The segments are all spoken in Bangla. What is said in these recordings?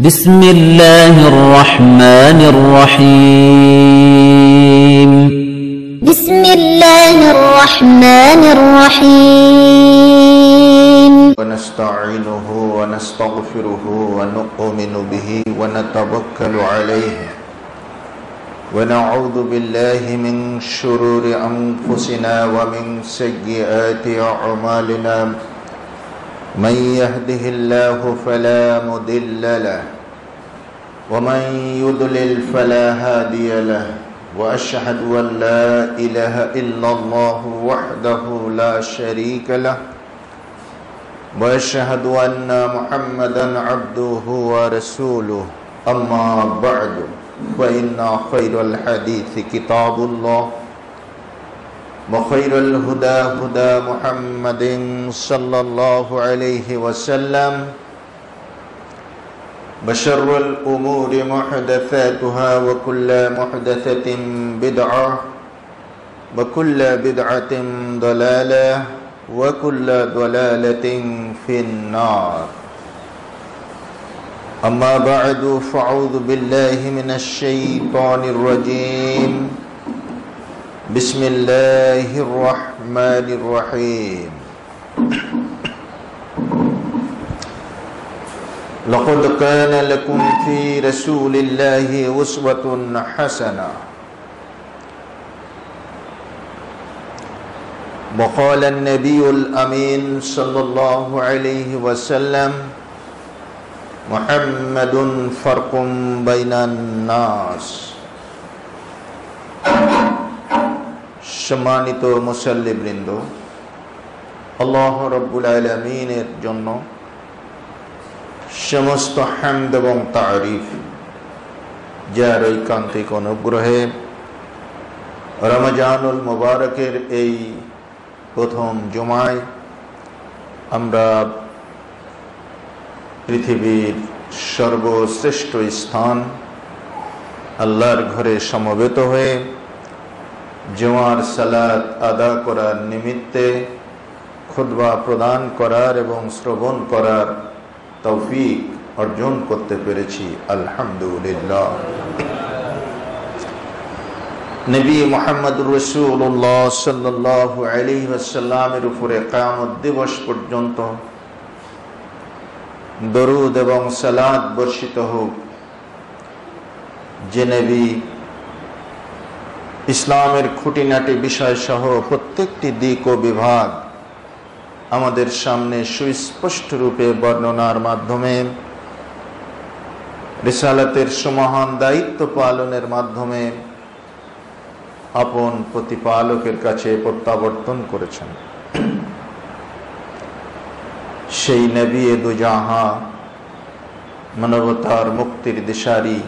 بسم الله الرحمن الرحيم بسم الله الرحمن الرحيم ونستعينه ونستغفره ونؤمن به ونتوكل عليه ونعوذ بالله من شرور أنفسنا ومن سيئات أعمالنا من يهده الله فلا مضل له ومن يضلل فلا هادي له وأشهد أن لا إله إلا الله وحده لا شريك له وأشهد أن محمدا عبده ورسوله أما بعد فإن خير الحديث كتاب الله وخير الهدى هدى محمد صلى الله عليه وسلم وشر الأمور محدثاتها وكل محدثة بدعة وكل بدعة ضلالة وكل ضلالة في النار أما بعد فأعوذ بالله من الشيطان الرجيم بسم الله الرحمن الرحيم لقد كان لكم في رسول الله أسوة حسنة وقال النبي الأمين صلى الله عليه وسلم محمد فرق بين الناس সম্মানিত মুসল্লিবৃন্দ, আল্লাহ রাব্বুল আলামিনের জন্য সমস্ত হামদ এবং তারিফ, যার ঐকান্তিক অনুগ্রহে রমজানুল মুবারকের এই প্রথম জুমায় আমরা পৃথিবীর সর্বশ্রেষ্ঠ স্থান আল্লাহর ঘরে সমবেত হয়ে জুমার সালাত আদা করার নিমিত্তে খুতবা প্রদান করার এবং শ্রবণ করার তৌফিক অর্জন করতে পেরেছি, আলহামদুলিল্লাহ। নবী মুহাম্মদুর রাসূলুল্লাহ সাল্লাল্লাহু আলাইহি ওয়াসাল্লামের উপরে কিয়ামত দিবস পর্যন্ত দরুদ এবং সালাত বর্ষিত হোক। যে নবী ইসলামের খুঁটিনাটি বিষয় সহ প্রত্যেকটি দিক ও বিভাগ আমাদের সামনে সুস্পষ্ট রূপে বর্ণনার মাধ্যমে রিসালাতের সুমহান দায়িত্ব পালনের মাধ্যমে আপন প্রতিপালকের কাছে প্রত্যাবর্তন করেছেন, সেই নবী দুজাহা মানবতার মুক্তির দিশারি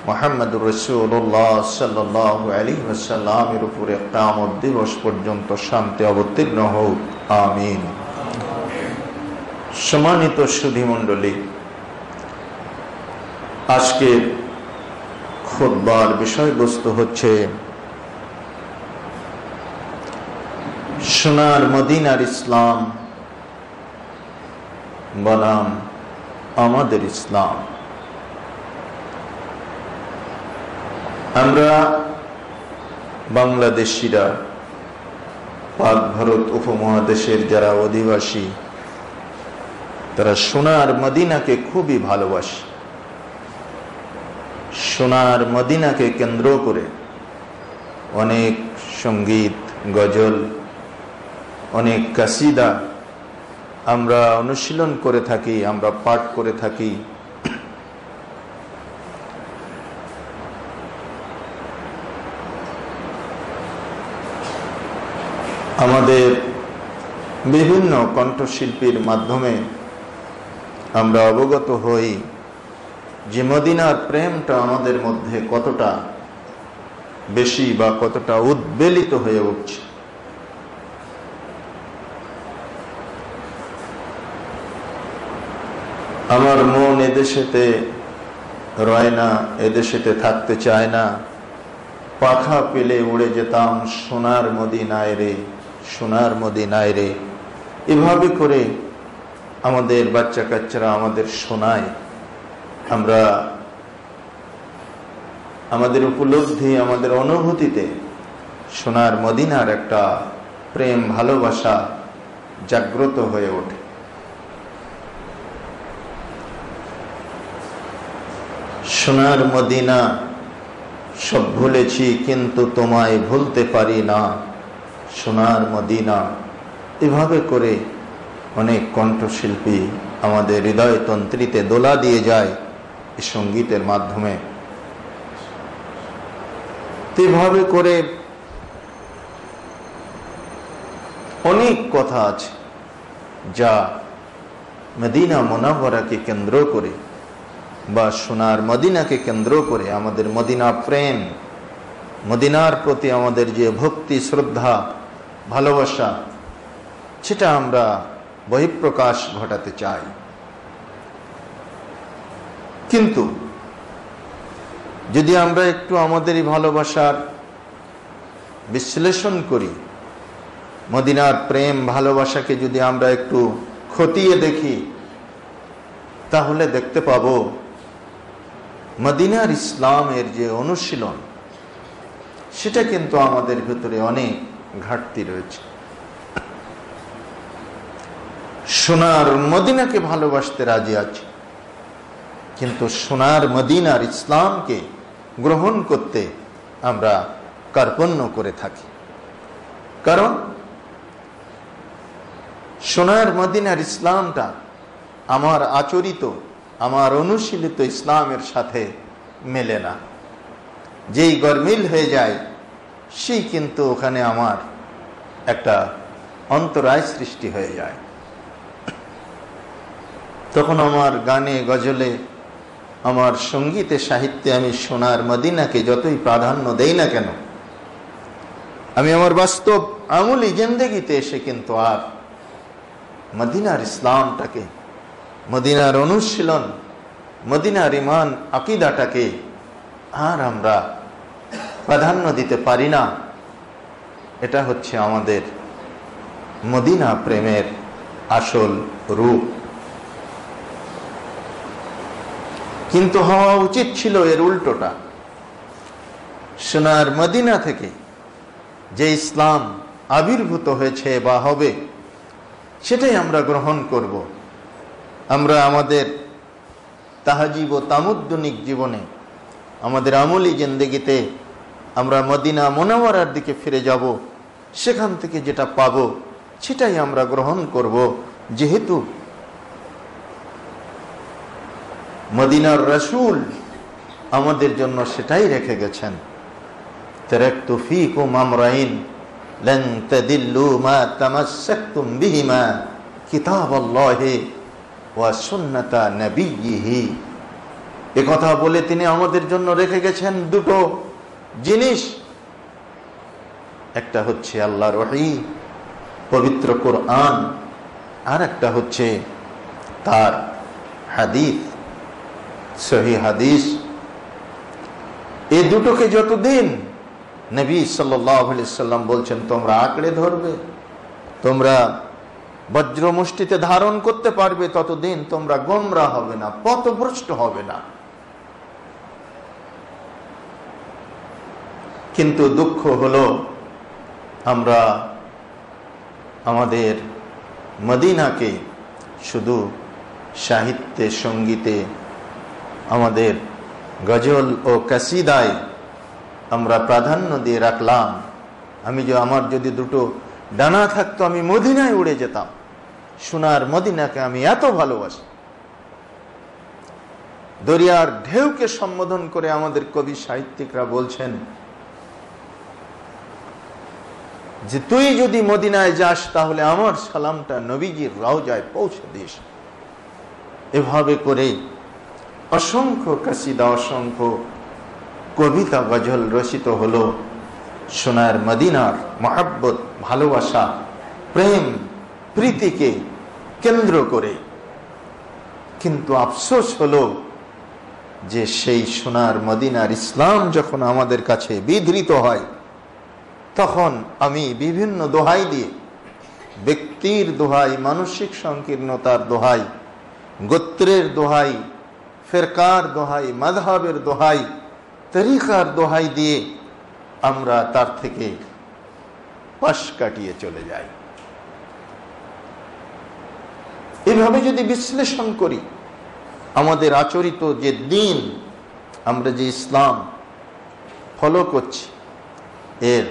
মুহাম্মদুর রাসূলুল্লাহ সাল্লাল্লাহু আলাইহি ওয়াসাল্লামের উপরে কিয়ামত দিবস পর্যন্ত শান্তি অবতীর্ণ হোক, আমিন। সম্মানিত সুধী মণ্ডলী, আজকের খুতবার বিষয়বস্তু হচ্ছে সোনার মদিনার ইসলাম বনাম আমাদের ইসলাম। আমরা বাংলাদেশিরা পাক ভারত উপমহাদেশের যারা অধিবাসী, তারা সোনার মদিনাকে খুবই ভালোবাসে। সোনার মদিনাকে কেন্দ্র করে অনেক সঙ্গীত, গজল, অনেক কাসিদা আমরা অনুশীলন করে থাকি, আমরা পাঠ করে থাকি। আমাদের বিভিন্ন কণ্ঠশিল্পীর মাধ্যমে আমরা অবগত হই যে মদিনার প্রেমটা আমাদের মধ্যে কতটা বেশি বা কতটা উদ্বেলিত হয়ে উঠছে। আমার মন এদেশেতে রয় না, এদেশেতে থাকতে চায় না, পাখা পেলে উড়ে যেতাম সোনার মদিনায় রে, সোনার মদিনায় রে। এভাবে করে আমাদের বাচ্চা কাচ্চারা আমাদের শোনায় আমরা আমাদের উপলব্ধি, আমাদের অনুভূতিতে সোনার মদিনার একটা প্রেম ভালোবাসা জাগ্রত হয়ে ওঠে। সোনার মদিনা সব ভুলেছি কিন্তু তোমায় ভুলতে পারি না, সোনার মদিনা। এভাবে করে অনেক কণ্ঠশিল্পী আমাদের হৃদয় তন্ত্রীতে দোলা দিয়ে যায় এই সঙ্গীতের মাধ্যমে। এভাবে করে অনেক কথা আছে যা মদিনা মুনাওয়ারাকে কেন্দ্র করে বা সোনার মদিনাকে কেন্দ্র করে আমাদের মদিনা প্রেম, মদিনার প্রতি আমাদের যে ভক্তি, শ্রদ্ধা, ভালোবাসা, সেটা আমরা বহিঃপ্রকাশ ঘটাতে চাই। কিন্তু যদি আমরা একটু আমাদের এই ভালোবাসার বিশ্লেষণ করি, মদিনার প্রেম ভালোবাসাকে যদি আমরা একটু খতিয়ে দেখি, তাহলে দেখতে পাবো মদিনার ইসলামের যে অনুশীলন, সেটা কিন্তু আমাদের ভিতরে অনেক ঘাটতি রয়েছে। সোনার মদিনাকে ভালোবাসতে রাজি আছে, কিন্তু সোনার মদিনার ইসলামকে গ্রহণ করতে আমরা কার্পণ্য করে থাকি। কারণ সোনার মদিনার ইসলামটা আমার আচরিত, আমার অনুশীলিত ইসলামের সাথে মেলে না। যেই গরমিল হয়ে যায়, সেই কিন্তু ওখানে আমার একটা অন্তরায় সৃষ্টি হয়ে যায়। তখন আমার গানে, গজলে, আমার সঙ্গীতে, সাহিত্যে আমি সোনার মদিনাকে যতই প্রাধান্য দেই না কেন, আমি আমার বাস্তব আমলি জিন্দেগিতে এসে কিন্তু আর মদিনার ইসলামটাকে, মদিনার অনুশীলন, মদিনার ইমান আকীদাটাকে আর আমরা প্রাধান্য দিতে পারি না। এটা হচ্ছে আমাদের মদিনা প্রেমের আসল রূপ। কিন্তু হওয়া উচিত ছিল এর উল্টোটা। সোনার মদিনা থেকে যে ইসলাম আবির্ভূত হয়েছে বা হবে, সেটাই আমরা গ্রহণ করব। আমরা আমাদের তাহাজিব ও তামুদ্দুনিক জীবনে, আমাদের আমলি জিন্দেগিতে আমরা মদিনা মুনাওয়ারার দিকে ফিরে যাব। সেখান থেকে যেটা পাব সেটাই আমরা গ্রহণ করব, যেহেতু মদিনার রাসূল আমাদের জন্য সেটাই রেখে গেছেন। তারাকতু ফীকুম আমরাইন লান তাদিল্লু মা তামাসসাকতুম বিহিমা কিতাবাল্লাহি ওয়া সুন্নাতা নবিয়্যিহি। এ কথা বলে তিনি আমাদের জন্য রেখে গেছেন দুটো জিনিস। একটা হচ্ছে আল্লাহর ওহী, পবিত্র কোরআন, আর একটা হচ্ছে তার হাদিস, সহিহ হাদিস। এই দুটোকে যতদিন নবী সাল্লাল্লাহু আলাইহি সাল্লাম বলছেন তোমরা আঁকড়ে ধরবে, তোমরা বজ্র মুষ্টিতে ধারণ করতে পারবে, ততদিন তোমরা গোমরাহ হবে না, পথভ্রষ্ট হবে না। কিন্তু দুঃখ হলো আমরা আমাদের মদিনাকে শুধু সাহিত্যে, সঙ্গীতে, আমাদের গজল ও কাসিদায় আমরা প্রাধান্য দিয়ে রাখলাম। আমার যদি দুটো ডানা থাকতো, আমি মদিনায় উড়ে যেতাম। সোনার মদিনাকে আমি এত ভালোবাসি। দরিয়ার ঢেউকে সম্বোধন করে আমাদের কবি সাহিত্যিকরা বলছেন যে তুই যদি মদিনায় যাস, তাহলে আমার সালামটা নবীজির রওজায় পৌঁছে দিস। এভাবে করে অসংখ্য কাসিদা, অসংখ্য কবিতা, গজল রচিত হলো সোনার মদিনার মহব্বত, ভালোবাসা, প্রেম, প্রীতিকে কেন্দ্র করে। কিন্তু আফসোস হলো যে সেই সোনার মদিনার ইসলাম যখন আমাদের কাছে বিধৃত হয়, তখন আমি বিভিন্ন দোহাই দিয়ে, ব্যক্তির দোহাই, মানসিক সংকীর্ণতার দোহাই, গোত্রের দোহাই, ফিরকার দোহাই, মাযহাবের দোহাই, তরিকার দোহাই দিয়ে আমরা তার থেকে পাশ কাটিয়ে চলে যাই। এভাবে যদি বিশ্লেষণ করি আমাদের আচরিত যে দিন, আমরা যে ইসলাম ফলো করছি, এর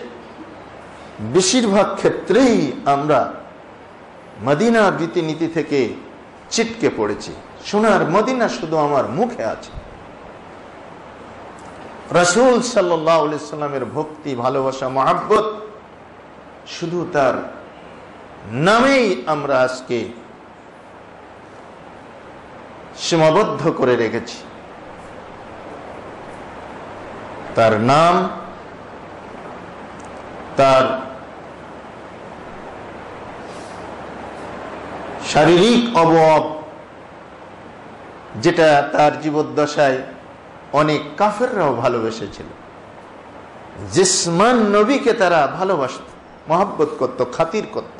বেশিরভাগ ক্ষেত্রেই আমরা মদিনার রীতিনীতি থেকে ছিটকে পড়েছি। সোনার মদিনা শুধু আমার মুখে আছে। রাসূল সাল্লাল্লাহু আলাইহি সাল্লামের ভক্তি, ভালোবাসা, মহব্বত শুধু তার নামেই আমরা আজকে সীমাবদ্ধ করে রেখেছি। তার নাম, তার শারীরিক অবয়ব, যেটা তার জীবদ্দশায় অনেক কাফেররাও ভালোবেসেছিল। জিসমান নবীকে তারা ভালোবাসত, মহব্বত করত, খাতির করত,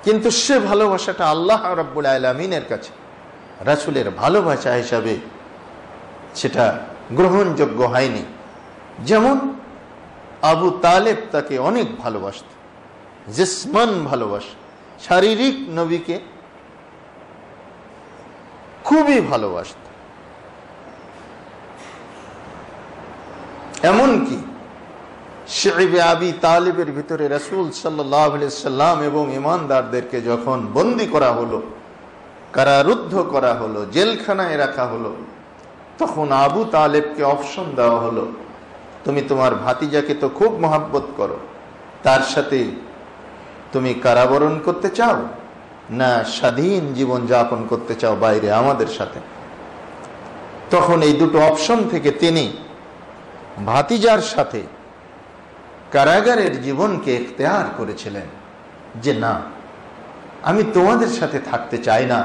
কিন্তু সে ভালোবাসাটা আল্লাহ রাব্বুল আলামিনের কাছে রাসূলের ভালোবাসা হিসাবে সেটা গ্রহণযোগ্য হয়নি। যেমন আবু তালেব তাকে অনেক ভালোবাসত, জিসমান ভালোবাসা, শারীরিক নবীকে খুবই ভালোবাসত। এমনকি শিবে আবি তালেবের ভিতরে রাসূল সাল্লাল্লাহু আলাইহি সাল্লাম এবং ঈমানদারদেরকে যখন বন্দী করা হলো, কারারুদ্ধ করা হলো, জেলখানায় রাখা হলো, তখন আবু তালেবকে অপশন দেওয়া হলো, তুমি তোমার ভাতিজাকে তো খুব মহব্বত করো, তার সাথে তুমি কারাবরণ করতে চাও না স্বাধীন জীবন যাপন করতে চাও বাইরে আমাদের সাথে? তখন এই দুটো অপশন থেকে তিনি ভাতিজার সাথে কারাগারের জীবনকে ইখতিয়ার করেছিলেন, যে না, আমি তোমাদের সাথে থাকতে চাই না।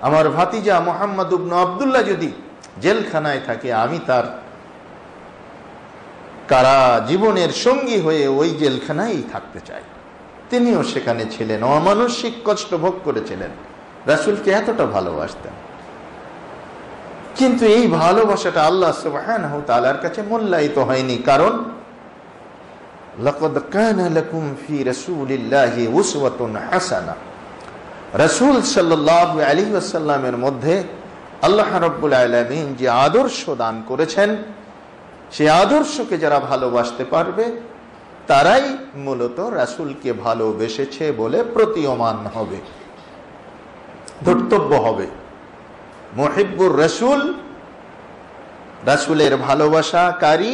আমার ভাতিজা মুহাম্মদ ইবনে আব্দুল্লাহ যদি জেলখানায় থাকে, আমি তার কারা জীবনের সঙ্গী হয়ে ওই জেলখানায় থাকতে চাই। তিনিও সেখানে ছিলেন, অমানসিক কষ্ট ভোগ করেছিলেন, রাসূলকে এতটা ভালোবাসতেন। কিন্তু এই ভালোবাসাটা আল্লাহ সুবহানাহু ওয়া তাআলার কাছে মূল্যায়িত হয়নি। কারণ লাকাদ কানা লাকুম ফি রাসূলিল্লাহি উসওয়াতুন হাসানাহ, রাসূল সাল্লাল্লাহু আলাইহি ওয়াসাল্লামের মধ্যে আল্লাহ রাব্বুল আলামিন যে আদর্শ দান করেছেন, সেই আদর্শকে যারা ভালোবাসতে পারবে তারাই মূলত রাসূলকে ভালোবেসেছে বলে প্রতীয়মান হবে, ধর্তব্য হবে। মুহিব্বুর রাসূল, রাসূলের ভালোবাসাকারী,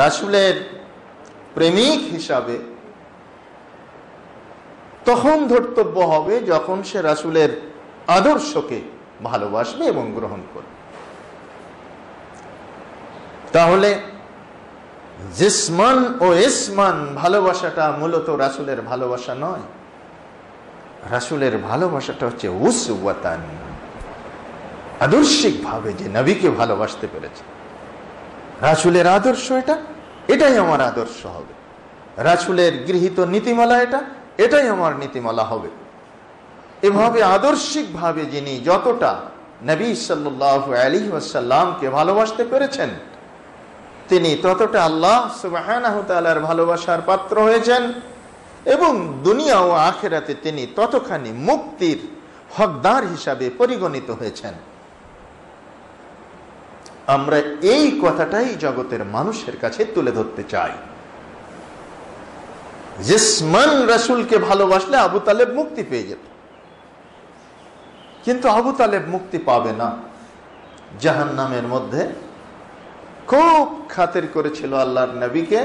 রাসূলের প্রেমিক হিসাবে তখন ধর্তব্য হবে যখন সে রাসূলের আদর্শকে ভালোবাসবে এবং গ্রহণ করবে। তাহলে জিসমান ও ইসমান ভালোবাসাটা মূলত রাসূলের ভালোবাসা নয়। রাসূলের ভালোবাসাটা হচ্ছে উসওয়াতান, আদর্শিক ভাবে যে নবীকে ভালোবাসতে পেরেছে। রাসূলের আদর্শ এটাই আমার আদর্শ হবে। রাসূলের গৃহীত নীতিমালা এটাই আমার নীতিমালা হবে। এভাবে আদর্শিক ভাবে যিনি যতটা নবী সাল্লাল্লাহু আলাইহি ওয়াসাল্লামকে ভালোবাসতে পেরেছেন, তিনি ততটা আল্লাহ সুবহানাহু ওয়া তাআলার ভালোবাসার পাত্র হয়েছেন এবং দুনিয়া ও আখিরাতে তিনি ততখানি মুক্তির হকদার হিসাবে পরিগণিত হয়েছেন। আমরা এই কথাটাই জগতের মানুষের কাছে তুলে ধরতে চাই। জিসমান রাসূলকে ভালোবাসলে আবু তালেব মুক্তি পেয়ে যেত, কিন্তু আবু তালেব মুক্তি পাবে না। জাহান্নামের মধ্যে খুব খাতির করেছিল আল্লাহর নবীকে,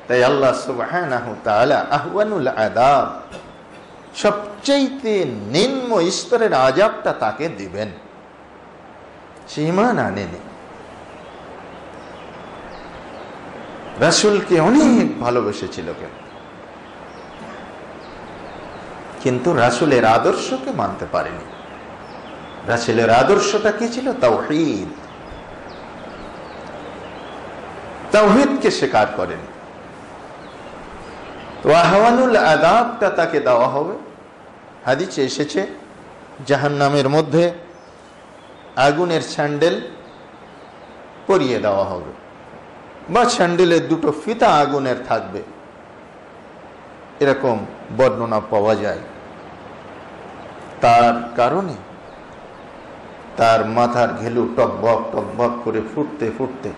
তাই আল্লাহ সুবহানাহু ওয়া তাআলা আহওয়ানুল আযাব, সবচেয়ে নিম্ন স্তরের আযাবটা তাকে দিবেন। সে ঈমান আনেনি, রাসূলকে অনেক ভালোবেসেছিল, কিন্তু রাসূলের আদর্শকে মানতে পারেনি। রাসূলের আদর্শটা কি ছিল? তাওহীদ। তাওহীদকে স্বীকার করেন। তো আহওয়ানুল আযাবটা তাকে দেওয়া হবে। হাদিসে এসেছে জাহান্নামের মধ্যে আগুনের স্যান্ডেল পরিয়ে দেওয়া হবে, বা স্যান্ডেলের দুটো ফিতা আগুনের থাকবে, এরকম বর্ণনা পাওয়া যায়। তার কারণে তার মাথার ঘেলু টকবক টকবক করে ফুটতে ফুটতে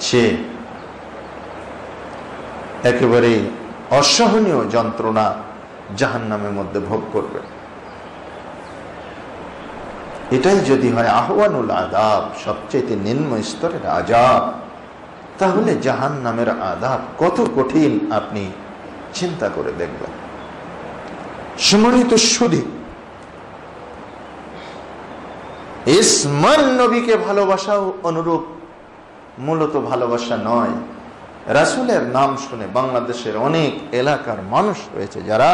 সে একেবারে অসহনীয় যন্ত্রণা জাহান্নামের মধ্যে ভোগ করবে। এটাই যদি হয় আহওয়ানুল আযাব, সবচেয়ে নিম্ন স্তরের আযাব, তাহলে জাহান্নামের আযাব কত কঠিন আপনি চিন্তা করে দেখবেন। সম্মানিত সুধী, ইসমান নবীকে ভালোবাসাও অনুরূপ মূলত ভালোবাসা নয়। রাসূলের নাম শুনে বাংলাদেশের অনেক এলাকার মানুষ রয়েছে যারা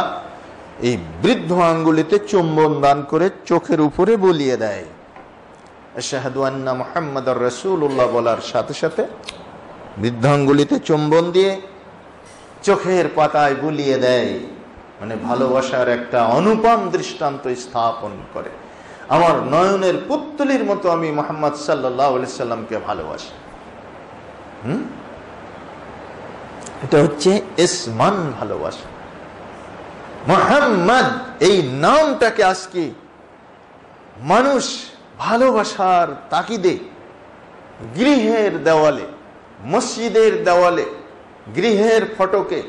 এই বৃদ্ধ আঙ্গুলিতে চুম্বন দান করে চোখের উপরে বলিয়ে দেয়, আশহাদু আন্না মুহাম্মাদার রাসূলুল্লাহ বলার সাথে সাথে বৃদ্ধ আঙ্গুলিতে চুম্বন দিয়ে চোখের পাতায় বুলিয়ে দেয়, মানে ভালোবাসার একটা অনুপম দৃষ্টান্ত স্থাপন করে। আমার নয়নের পুত্তলির মতো আমি মুহাম্মদ সাল্লাল্লাহু আলাইহি সাল্লামকে ভালোবাসি। এটা হচ্ছে ইসমান ভালোবাসা। মুহাম্মদ এই নামটাকে আজকে মানুষ ভালোবাসার তাকিদে গৃহের দেওয়ালে, মসজিদের দেওয়ালে, গৃহের ফটকে,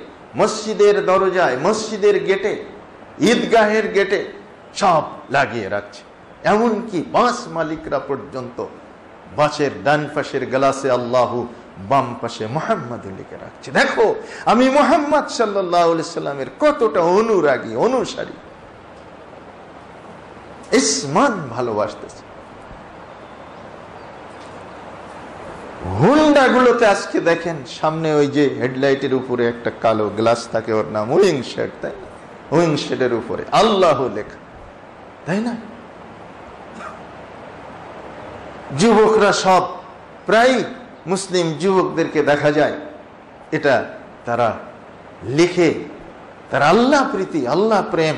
মসজিদের দরজায়, মসজিদের গেটে, ঈদগাহের গেটে সব লাগিয়ে রাখছে। এমনকি বাস মালিকরা পর্যন্ত বাসের ডান পাশের গ্লাসে আল্লাহু, বাম পাশে মুহাম্মদ লিখে রাখছে। দেখো আমি মুহাম্মদ সাল্লাল্লাহু আলাইহি সাল্লামের কতটা অনুরাগী, অনুসারী। ইসমান ভালোবাসতেছে। হুন্ডা গুলোতে আজকে দেখেন সামনে ওই যে হেডলাইটের উপরে একটা কালো গ্লাস থাকে, ওর নাম উইং শেড, তাই না? উইং শেডের উপরে আল্লাহ লেখা, তাই না? যুবকরা সব প্রায় মুসলিম যুবকদেরকে দেখা যায় এটা তারা লিখে তারা আল্লাহ প্রীতি, আল্লাহ প্রেম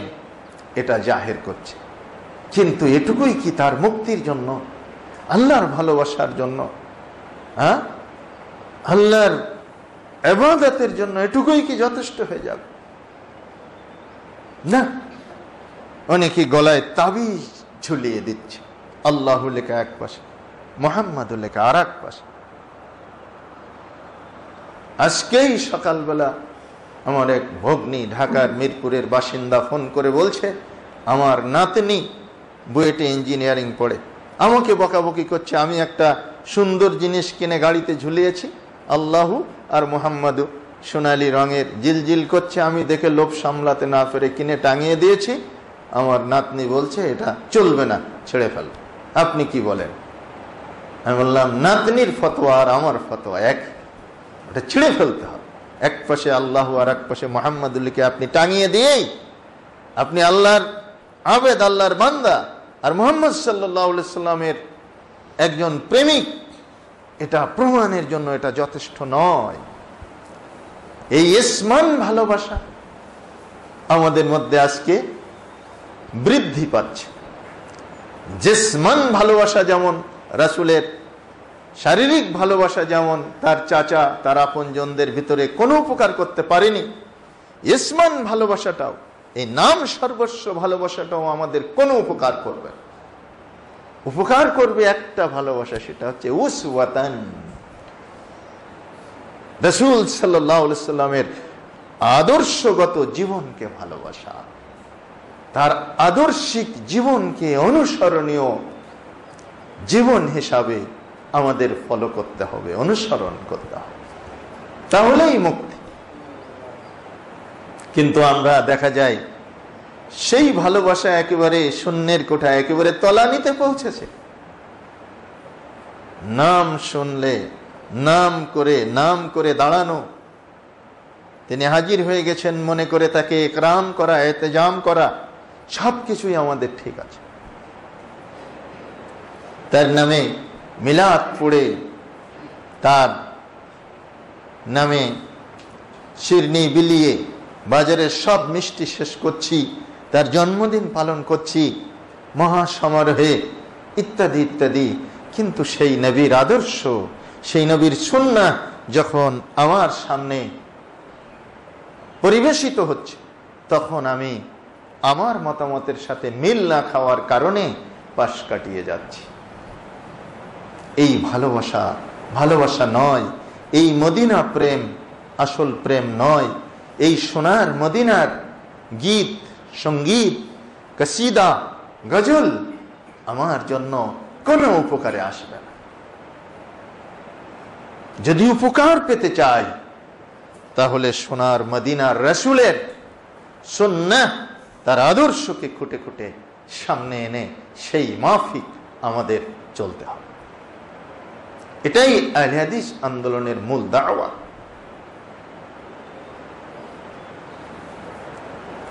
এটা জাহির করছে। কিন্তু এটুকুই কি তার মুক্তির জন্য, আল্লাহর ভালোবাসার জন্য, হ্যাঁ, আল্লাহর ইবাদতের জন্য এটুকুই কি যথেষ্ট হয়ে যাবে? না, অনেকে গলায় তাবিজ ঝুলিয়ে দিচ্ছে, আল্লাহ লেখা এক পাশে, মুহাম্মদ লেখা আর এক পাশে। আজকেই সকালবেলা আমার এক ভগ্নী ঢাকার মিরপুরের বাসিন্দা ফোন করে বলছে আমার নাতনি বুয়েটে ইঞ্জিনিয়ারিং পড়ে, আমাকে বকাবকি করছে। আমি একটা সুন্দর জিনিস কিনে গাড়িতে ঝুলিয়েছি, আল্লাহু আর মুহাম্মাদু, সোনালী রঙের, জিলজিল করছে। আমি দেখে লোভ সামলাতে না পেরে কিনে টাঙিয়ে দিয়েছি। আমার নাতনি বলছে এটা চলবে না, ছেড়ে ফেল। আপনি কি বলেন? আমি বললাম নাতনির ফতোয়া আর আমার ফতোয়া এক, ওটা ছিঁড়ে ফেলতে হবে। এক পাশে আল্লাহ আর এক পাশে মুহাম্মাদুল্লিকে আপনি টাঙিয়ে দিয়েই আপনি আল্লাহর আবেদ, আল্লাহর বান্দা আর মুহাম্মদ সাল্লাল্লাহু আলাইহি সাল্লামের একজন প্রেমিক, এটা প্রমাণের জন্য এটা যথেষ্ট নয়। এই ইসমান ভালোবাসা আমাদের মধ্যে আজকে বৃদ্ধি পাচ্ছে। জিসমান ভালোবাসা যেমন রাসূলের, শারীরিক ভালোবাসা যেমন তার চাচা, তার আপনজনদের ভিতরে কোনো উপকার করতে পারেনি, ইসমান ভালোবাসাটাও, এই নাম সর্বস্ব ভালোবাসাটাও আমাদের কোনো উপকার করবে। উপকার করবে একটা ভালোবাসা, সেটা হচ্ছে উসওয়াতান, রাসূল সাল্লাল্লাহু আলাইহি সাল্লামের আদর্শগত জীবনকে ভালোবাসা, তার আদর্শিক জীবনকে অনুসরণীয় জীবন হিসাবে আমাদের ফলো করতে হবে, অনুসরণ করতে হবে, তাহলেই মুক্তি। কিন্তু আমরা দেখা যায় সেই ভালোবাসা একেবারে শূন্যের কোঠায়, একেবারে তলানিতে পৌঁছেছে। নাম শুনলে নাম করে দাঁড়ানো, তিনি হাজির হয়ে গেছেন মনে করে তাকে ইকরাম করা, ইহতিজাম করা, সবকিছুই আমাদের ঠিক আছে। তার নামে মিলাদ পড়ে, তার নামে শিরনি বিলিয়ে বাজারের সব মিষ্টি শেষ করছি, তার জন্মদিন পালন করছি মহাসমারোহে ইত্যাদি ইত্যাদি। কিন্তু সেই নবীর আদর্শ, সেই নবীর সুন্নাহ যখন আমার সামনে পরিবেশিত হচ্ছে, তখন আমি আমার মতামতের সাথে মিল না খাওয়ার কারণে পাশ কাটিয়ে যাচ্ছি। এই ভালোবাসা ভালোবাসা নয়, এই মদিনা প্রেম আসল প্রেম নয়। এই সোনার মদিনার গীত, সঙ্গীত, কসিদা, গজল আমার জন্য কোনো উপকারে আসবে না। যদি উপকার পেতে চাই তাহলে সোনার মদিনার রাসূলের সুন্নাহ, তার আদর্শকে খুঁটে খুঁটে সামনে এনে সেই মাফিক আমাদের চলতে হবে। এটাই আহলে হাদিস আন্দোলনের মূল দাওয়া।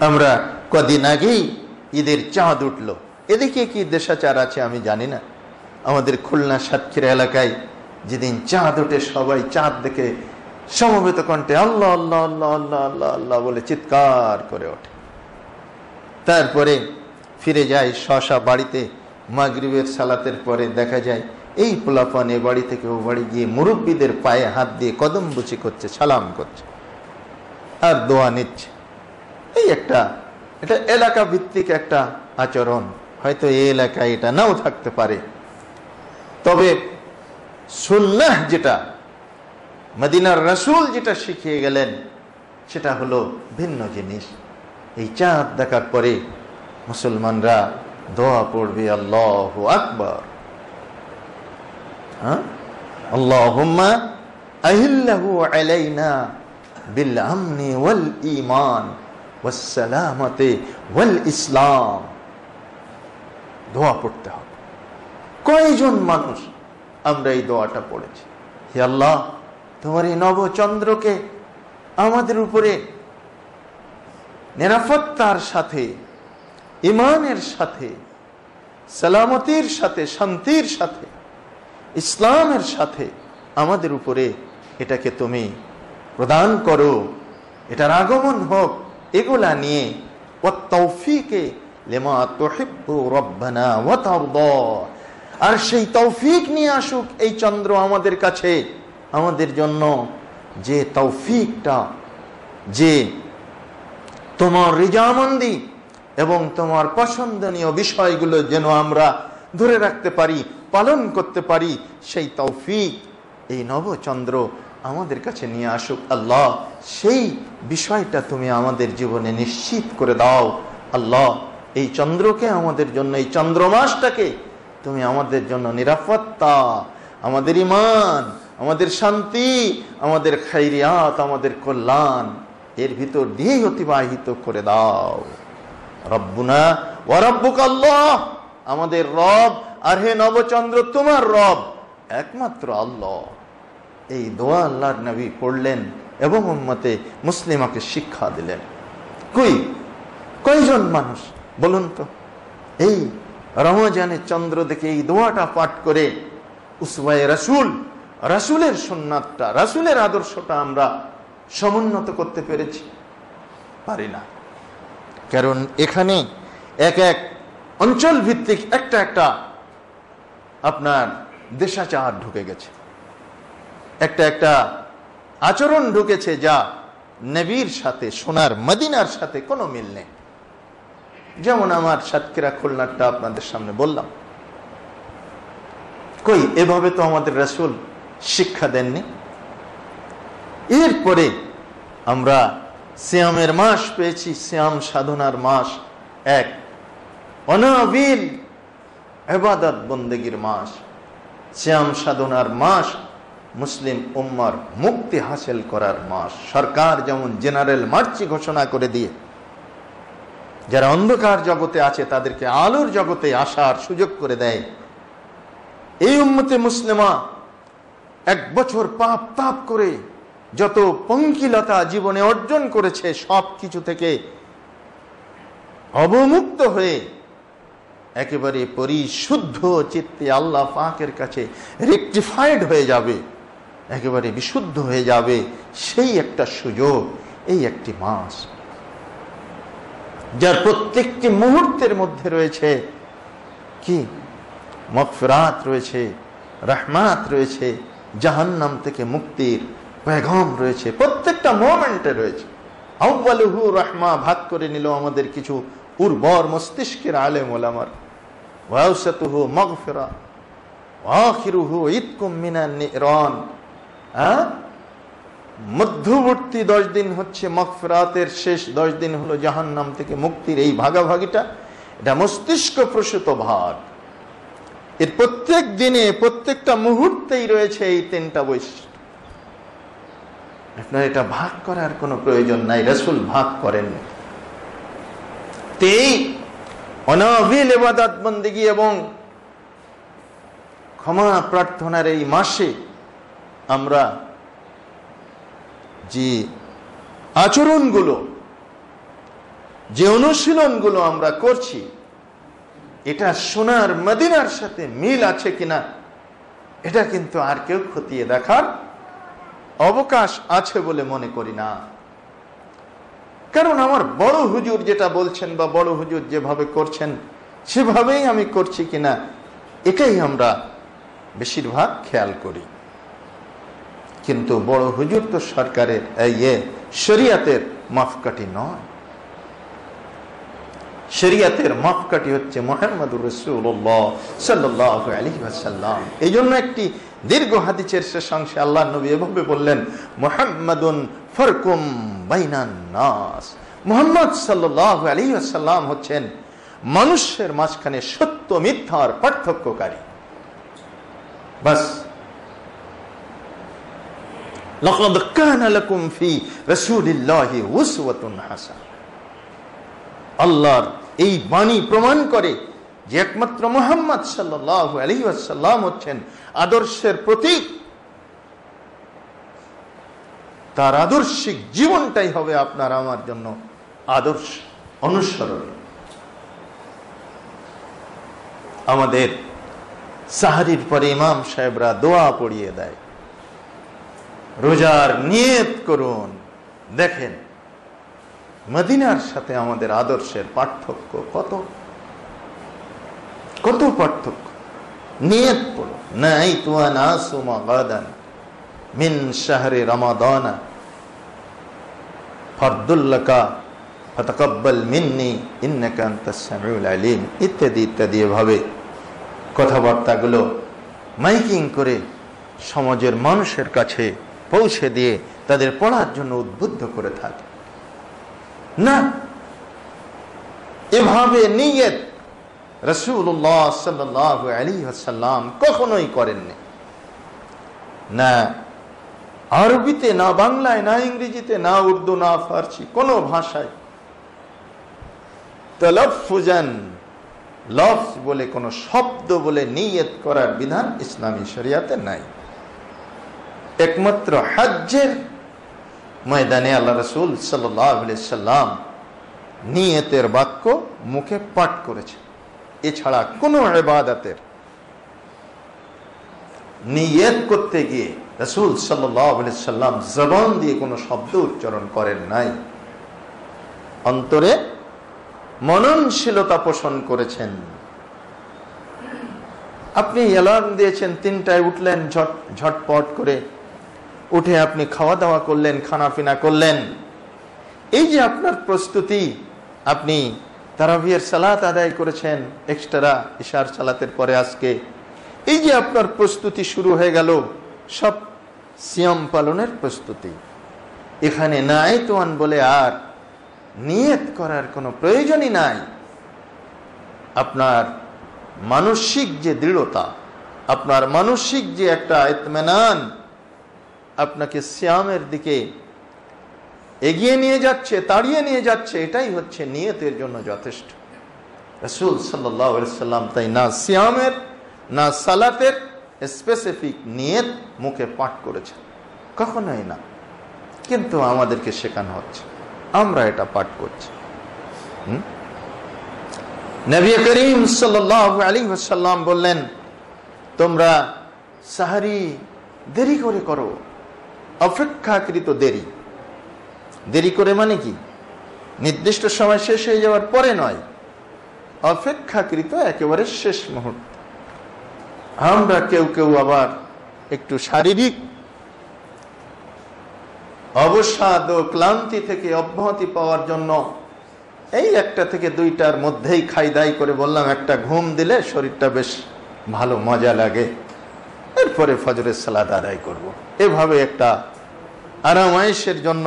আমরা কদিন আগেই ঈদের চাঁদ উঠল, এদিকে কি দেশাচার আছে আমি জানি না। আমাদের খুলনা সাতক্ষীরা এলাকায় যেদিন চাঁদ ওঠে সবাই চাঁদ দেখে সমবেত কণ্ঠে আল্লাহ আল্লাহ আল্লাহ আল্লাহ আল্লাহ আল্লাহ বলে চিৎকার করে ওঠে। তারপরে ফিরে যায় শশা বাড়িতে, মাগরিবের সালাতের পরে দেখা যায় এই পোলাপান এ বাড়ি থেকে ও বাড়ি গিয়ে মুরব্বীদের পায়ে হাত দিয়ে কদম বুচি করছে, সালাম করছে আর দোয়া নিচ্ছে। এই এটা এলাকা ভিত্তিক একটা আচরণ, হয়তো এই এলাকায় এটা নাও থাকতে পারে। তবে সুন্নাহ যেটা, মদিনার রাসূল যেটা শিখিয়ে গেলেন, সেটা হলো ভিন্ন জিনিস। এই চাঁদ দেখার পরে মুসলমানরা দোয়া পড়বে আল্লাহু আকবার, আল্লাহুম্মা আহিল্লাহু আলাইনা বিল আমনি ওয়াল ঈমান ওয়াস সালামাতি ওয়াল ইসলাম। দোয়া পড়তে হবে। কয়জন মানুষ আমরা এই দোয়াটা পড়েছি, হে আল্লাহ তোমার এই নবচন্দ্রকে আমাদের উপরে নিরাপত্তার সাথে, ঈমানের সাথে, সালামতির সাথে, শান্তির সাথে, ইসলামের সাথে আমাদের উপরে এটাকে তুমি প্রদান করো, এটার আগমন হোক, এগুলা নিয়ে ওয়াত তৌফিকে লিমা তুহিব্বু রব্বানা ওয়া তারদা। আর সেই তৌফিক নিয়ে আসুক এই চন্দ্র আমাদের কাছে, আমাদের জন্য যে তৌফিকটা, যে তোমার রিজামন্দি এবং তোমার পছন্দনীয় বিষয়গুলো যেন আমরা ধরে রাখতে পারি, পালন করতে পারি, সেই তৌফিক এই নবচন্দ্র আমাদের কাছে নিয়ে আসুক আল্লাহ। সেই বিষয়টা তুমি আমাদের জীবনে নিশ্চিত করে দাও আল্লাহ। এই চন্দ্রকে আমাদের জন্য, এই চন্দ্রমাসটাকে তুমি আমাদের জন্য নিরাপত্তা, আমাদের ঈমান, আমাদের শান্তি, আমাদের খাইরিয়াত, আমাদের কল্যাণ এর ভিতর দিয়েই অতিবাহিত করে দাও। রব্বুনা ওয়া রাব্বুকা আল্লাহ, আমাদের রব আর হে নবচন্দ্র তোমার রব একমাত্র আল্লাহ। এই দোয়া আল্লাহর নবী পড়লেন এবং উম্মতে মুসলিমাকে শিক্ষা দিলেন। কয়জন মানুষ বলুন তো এই রমজানের চন্দ্র দেখে এই দোয়াটা পাঠ করে উসওয়ায়ে রাসূল, রাসূলের সুন্নাতটা, রাসূলের আদর্শটা আমরা সমুন্নত করতে পেরেছি? পারি না। কারণ এখানে এক এক অঞ্চল ভিত্তিক একটা একটা আপনার দেশাচার ঢুকে গেছে, একটা একটা আচরণ ঢুকেছে যা নবীর সাথে, সোনার মদিনার সাথে কোনো মিল নেই। যেমন আমার সাতক্ষীরা খুলনাটা আপনাদের সামনে বললাম, এভাবে তো আমাদের রাসূল শিক্ষা দেননি। এরপরে আমরা সিয়ামের মাস পেয়েছি, সিয়াম সাধনার মাস, এক অনাবিল ইবাদত বন্দেগীর মাস, সিয়াম সাধনার মাস, মুসলিম উম্মার মুক্তি হাসিল করার মাস। সরকার যেমন জেনারেল মার্চি ঘোষণা করে দিয়ে যারা অন্ধকার জগতে আছে তাদেরকে আলোর জগতে আসার সুযোগ করে দেয়, এই উম্মতে মুসলিমা এক বছর পাপ তাপ করে যত পঙ্কিলতা জীবনে অর্জন করেছে সব কিছু থেকে অবমুক্ত হয়ে একেবারে পরিশুদ্ধ চিত্তে আল্লাহ পাকের কাছে রেকটিফাইড হয়ে যাবে, একেবারে বিশুদ্ধ হয়ে যাবে, সেই একটা সুযোগ এই একটি মাস। যার প্রত্যেকটি মুহূর্তের মধ্যে রয়েছে কি? মাগফিরাত রয়েছে, রাহমাত রয়েছে, জাহান্নাম থেকে মুক্তির পেগাম রয়েছে, প্রত্যেকটা মোমেন্টে রয়েছে। আউয়ালুহু রাহমা, ভাগ করে নিল আমাদের কিছু উর্বর মস্তিষ্কের আলেম ওলামার। ওয়া আওসাতুহু মাগফিরা ওয়া আখিরুহু ইতকুম মিনান নিরান। মধ্যবর্তী 10 দিন হচ্ছে মাগফিরাতের, শেষ 10 দিন হলো জাহান্নাম থেকে মুক্তির। এই ভাগাভাগিটা, এটা মস্তিষ্ক প্রসূত ভাগ। এর প্রত্যেক দিনে, প্রত্যেকটা মুহূর্তেই রয়েছে এই 3টা বৈশিষ্ট্য। আপনার এটা ভাগ করার কোনো প্রয়োজন নাই, রাসূল ভাগ করেন। এই অনাবিল ইবাদত বন্দেগী এবং ক্ষমা প্রার্থনার এই মাসে আমরা যে আচরণগুলো, যে অনুশীলনগুলো আমরা করছি, এটা সোনার মদিনার সাথে মিল আছে কিনা এটা কিন্তু আর কেউ খতিয়ে দেখার অবকাশ আছে বলে মনে করি না। কারণ আমার বড় হুজুর যেটা বলছেন বা বড় হুজুর যেভাবে করছেন সেভাবেই আমি করছি কিনা, এটাই আমরা বেশিরভাগ খেয়াল করি। কিন্তু বড় হুজুর তো সরকারের শরিয়াতের মাপকাঠি নয়। শরিয়াতের মাপকাঠি হচ্ছে মুহাম্মদুর রাসূলুল্লাহ সাল্লাল্লাহু আলাইহি ওয়াসাল্লাম। এই জন্য একটি দীর্ঘ হাদিসের শেষ অংশে আল্লাহর নবী এভাবে বললেন, মুহাম্মাদুন ফারকুম বাইনান নাস। মুহাম্মদ সাল্লাল্লাহু আলাইহি ওয়াসাল্লাম হচ্ছেন মানুষের মাঝখানে সত্য মিথ্যার পার্থক্যকারী। বাস। লাকাদ কানা লাকুম ফি রাসূলিল্লাহি উসওয়াতুন হাসানাহ। আল্লাহর এই বাণী প্রমাণ করে যে একমাত্র মুহাম্মদ সাল্লাল্লাহু আলাইহি ওয়াসাল্লাম হচ্ছেন আদর্শের প্রতীক। তার আদর্শিক জীবনটাই হবে আপনার আমার জন্য আদর্শ অনুসরণ। আমাদের সাহারির পরে ইমাম সাহেবরা দোয়া পড়িয়ে দেয়, রোজার নিয়ত করুন। দেখেন মদিনার সাথে আমাদের আদর্শের পার্থক্য কত কত পার্থক্য। নিয়ত পড়ো, নাইতু আন আসুমা গাদান মিন শাহরি রমাদানা ফারদুল্লাকা ফাতাকাব্বাল মিন্নি ইন্নাকা আনতাস সামিউল আলিম, ইত্যাদি ইত্যাদি। এভাবে কথাবার্তাগুলো মাইকিং করে সমাজের মানুষের কাছে পৌঁছে দিয়ে তাদের পড়ার জন্য উদ্বুদ্ধ করে থাকে না। এভাবে নিয়ত রাসূলুল্লাহ সাল্লাল্লাহু আলাইহি ওয়াসাল্লাম কখনোই করেননি। না আরবিতে, না বাংলায়, না ইংরেজিতে, না উর্দু, না ফার্সি, কোন ভাষায় তালাফফুজান, লফজ বলে, কোন শব্দ বলে নিয়ত করার বিধান ইসলামী শরিয়াতে নাই। একমাত্র হজ্জের ময়দানে আল্লাহ রাসূল সাল্লাল্লাহু আলাইহি ওয়াসাল্লাম নিয়তের বাক্য মুখে পাঠ করেছে। এছাড়া কোন ইবাদতের নিয়ত করতে গিয়ে রাসূল সাল্লাল্লাহু আলাইহি ওয়াসাল্লাম জবান দিয়ে কোনো শব্দ উচ্চারণ করেন নাই। অন্তরে মননশীলতা পোষণ করেছেন। আপনি অ্যালার্ম দিয়েছেন 3টায়, উঠলেন ঝটপট করে, উঠে আপনি খাওয়া দাওয়া করলেন, খানাপিনা করলেন। এই যে আপনার প্রস্তুতি, আপনি তারাবির সালাত আদায় করেছেন এক্সট্রা ইশার সালাতের পরে আজকে, এই যে আপনার প্রস্তুতি শুরু হয়ে গেল, সব সিয়াম পালনের প্রস্তুতি। এখানে নাই তোয়ান বলে আর নিয়ত করার কোনো প্রয়োজনই নাই। আপনার মানসিক যে দৃঢ়তা, আপনার মানসিক যে একটা ইতমিনান আপনাকে সিয়ামের দিকে এগিয়ে নিয়ে যাচ্ছে, তাড়িয়ে নিয়ে যাচ্ছে, এটাই হচ্ছে নিয়তের জন্য যথেষ্ট। রাসূল সাল্লাল্লাহু আলাইহি ওয়াসাল্লাম তাই না সিয়ামের না সালাতের স্পেসিফিক নিয়ত মুখে পাঠ করেছেন, কখনোই না। কিন্তু আমাদেরকে শেখানো হচ্ছে, আমরা এটা পাঠ করছি। নবী করিম সাল্লাল্লাহু আলাইহি ওয়াসাল্লাম বললেন, তোমরা সাহারি দেরি করে করো, অপেক্ষাকৃত দেরি। দেরি করে মানে কি? নির্দিষ্ট সময় শেষ হয়ে যাওয়ার পরে নয়, অপেক্ষাকৃত একেবারে শেষ মুহূর্ত। আমরা কেউ কেউ আবার একটু শারীরিক অবসাদ ও ক্লান্তি থেকে অব্যাহতি পাওয়ার জন্য এই 1টা থেকে 2টার মধ্যেই খাই দাই করে বললাম একটা ঘুম দিলে শরীরটা বেশ ভালো মজা লাগে, এরপরে ফজরের সালাত আদায় করব। এভাবে একটা আরামায়েশের জন্য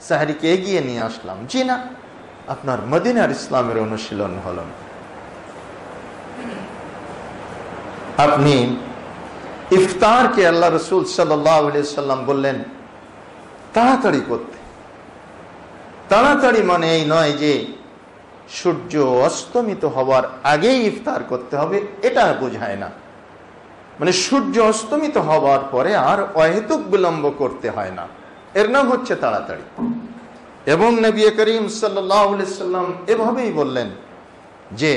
সাহরিকে এগিয়ে নিয়ে আসলাম। জি না, আপনার মদিনার ইসলামের অনুশীলন হল না। আপনি ইফতারকে আল্লাহ রসুল সাল্লাল্লাহু আলাইহি সাল্লাম বললেন তাড়াতাড়ি করতে। তাড়াতাড়ি মানে এই নয় যে সূর্য অস্তমিত হওয়ার আগেই ইফতার করতে হবে, এটা বোঝায় না। মানে সূর্য অস্তমিত হওয়ার পরে আর অহেতুক বিলম্ব করতে হয় না, এর নাম হচ্ছে তাড়াতাড়ি। এবং নবী করিম সাল্লাল্লাহু আলাইহি সাল্লাম এভাবেই বললেন যে